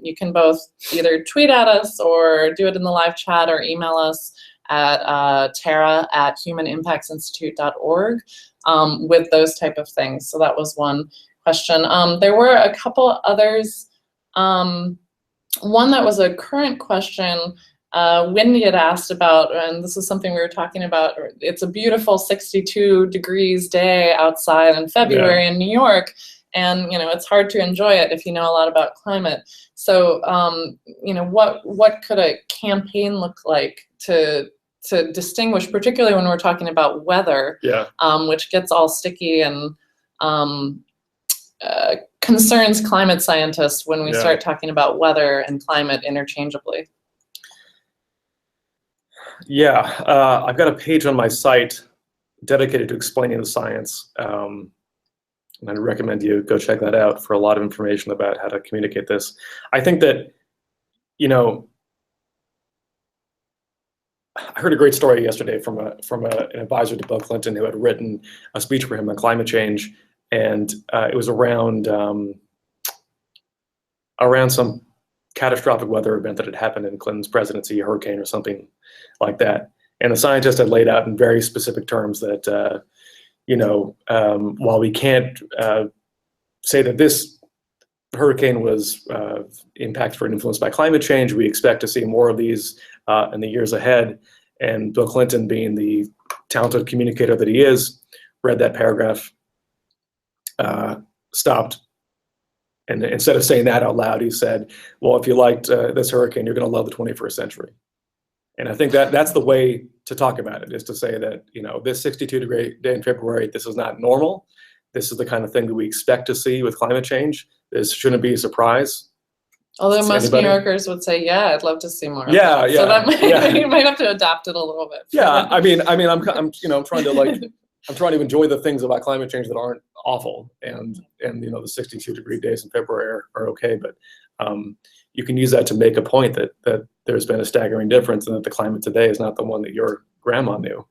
You can both either tweet at us or do it in the live chat or email us at tara@humanimpactsinstitute.org with those type of things. So that was one question. There were a couple others. One that was a current question, Wendy had asked about, and this is something we were talking about, it's a beautiful 62 degrees day outside in February in New York, and it's hard to enjoy it if you know a lot about climate. So what could a campaign look like to distinguish, particularly when we're talking about weather, which gets all sticky and concerns climate scientists when we start talking about weather and climate interchangeably? I've got a page on my site dedicated to explaining the science, and I'd recommend you go check that out for a lot of information about how to communicate this. I think that, I heard a great story yesterday from an advisor to Bill Clinton who had written a speech for him on climate change, and it was around some catastrophic weather event that had happened in Clinton's presidency, a hurricane or something like that. And the scientist had laid out in very specific terms that, while we can't say that this hurricane was impacted or influenced by climate change, we expect to see more of these in the years ahead. And Bill Clinton, being the talented communicator that he is, read that paragraph, stopped, and instead of saying that out loud, he said, well, if you liked this hurricane, you're going to love the 21st century. And I think that's the way to talk about it, is to say that, this 62-degree day in February, this is not normal. This is the kind of thing that we expect to see with climate change. This shouldn't be a surprise. Although most New Yorkers would say, yeah, I'd love to see more. So that you might have to adapt it a little bit. I'm trying to enjoy the things about climate change that aren't awful, and the 62-degree days in February are okay, but you can use that to make a point that there's been a staggering difference, and that the climate today is not the one that your grandma knew.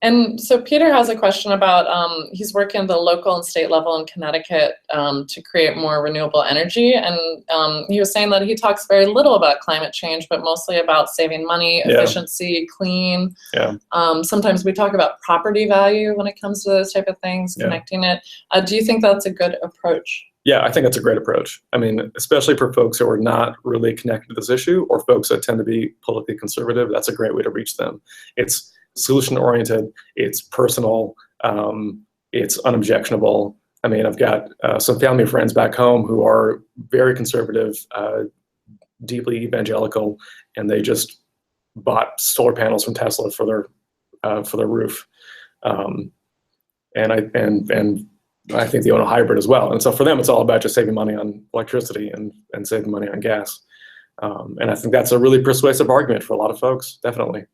And so Peter has a question about, he's working at the local and state level in Connecticut to create more renewable energy. And he was saying that he talks very little about climate change, but mostly about saving money, efficiency, clean. Sometimes we talk about property value when it comes to those type of things, connecting it. Do you think that's a good approach? Yeah, I think that's a great approach. I mean, especially for folks who are not really connected to this issue, or folks that tend to be politically conservative, that's a great way to reach them. It's solution-oriented, it's personal, it's unobjectionable, I mean, I've got some family and friends back home who are very conservative, deeply evangelical, and they just bought solar panels from Tesla for their roof. And I think they own a hybrid as well. And so for them, it's all about just saving money on electricity and saving money on gas. And I think that's a really persuasive argument for a lot of folks, definitely.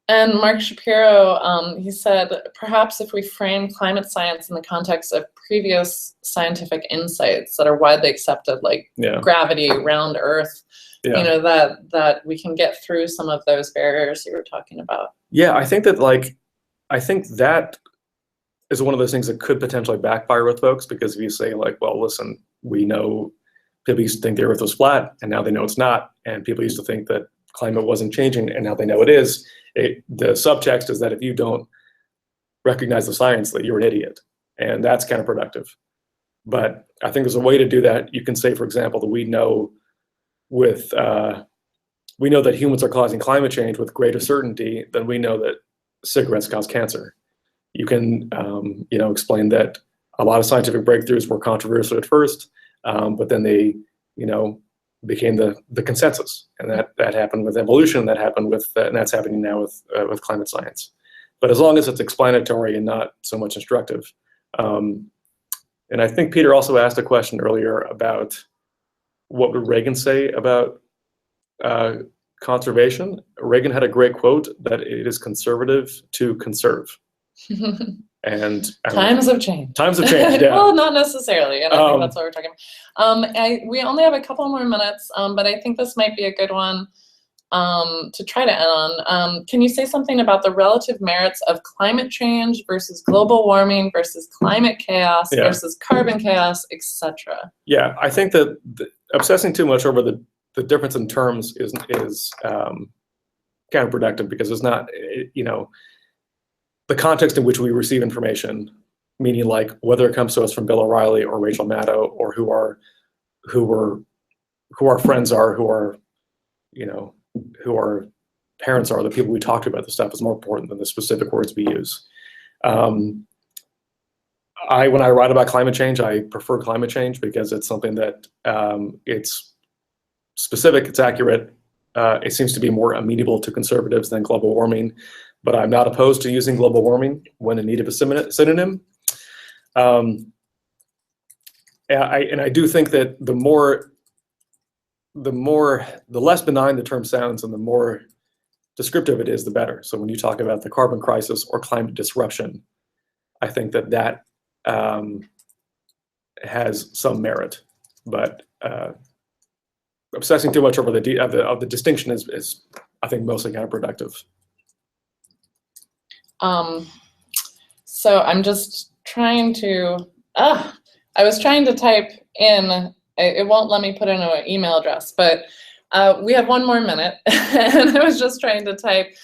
And Mark Shapiro, he said, perhaps if we frame climate science in the context of previous scientific insights that are widely accepted, like gravity, round Earth, you know, that we can get through some of those barriers you were talking about. Yeah, I think that is one of those things that could potentially backfire with folks, because if you say like, well, listen, we know people used to think the Earth was flat and now they know it's not, and people used to think that climate wasn't changing and now they know it is. The subtext is that if you don't recognize the science, that you're an idiot, and that's counterproductive. But I think there's a way to do that. You can say, for example, that we know that humans are causing climate change with greater certainty than we know that cigarettes cause cancer. You can explain that a lot of scientific breakthroughs were controversial at first, but then they became the consensus, and that happened with evolution. That happened with and that's happening now with climate science. But as long as it's explanatory and not so much instructive. And I think Peter also asked a question earlier about what would Reagan say about conservation. Reagan had a great quote that it is conservative to conserve. And times have changed. Times have changed, yeah. Well, not necessarily, and I think that's what we're talking about. We only have a couple more minutes, but I think this might be a good one to try to end on. Can you say something about the relative merits of climate change versus global warming versus climate chaos versus carbon chaos, etc.? Yeah, I think that obsessing too much over the difference in terms is counterproductive, because it's not, the context in which we receive information, meaning like whether it comes to us from Bill O'Reilly or Rachel Maddow, or who our friends are, who our parents are, the people we talk to about this stuff, is more important than the specific words we use. When I write about climate change, I prefer climate change because it's something that it's specific, it's accurate. It seems to be more amenable to conservatives than global warming. But I'm not opposed to using global warming when in need of a synonym. And I do think that the less benign the term sounds and the more descriptive it is, the better. So when you talk about the carbon crisis or climate disruption, I think that has some merit. But obsessing too much over the distinction is, I think, mostly counterproductive. So I'm just trying to, I was trying to type in, it won't let me put in an email address, but we have 1 more minute, and I was just trying to type,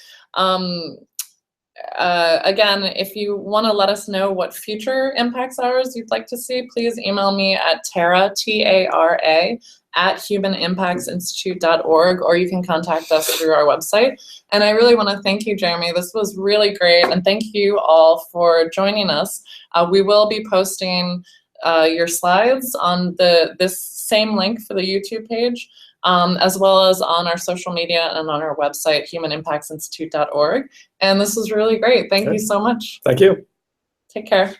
again, if you want to let us know what future impacts hours you'd like to see, please email me at Tara, T-A-R-A, @humanimpactsinstitute.org, or you can contact us through our website. And I really want to thank you, Jeremy. This was really great, and thank you all for joining us. We will be posting your slides on this same link for the YouTube page, as well as on our social media and on our website, humanimpactsinstitute.org. And this was really great. Thank you so much. Thank you. Take care.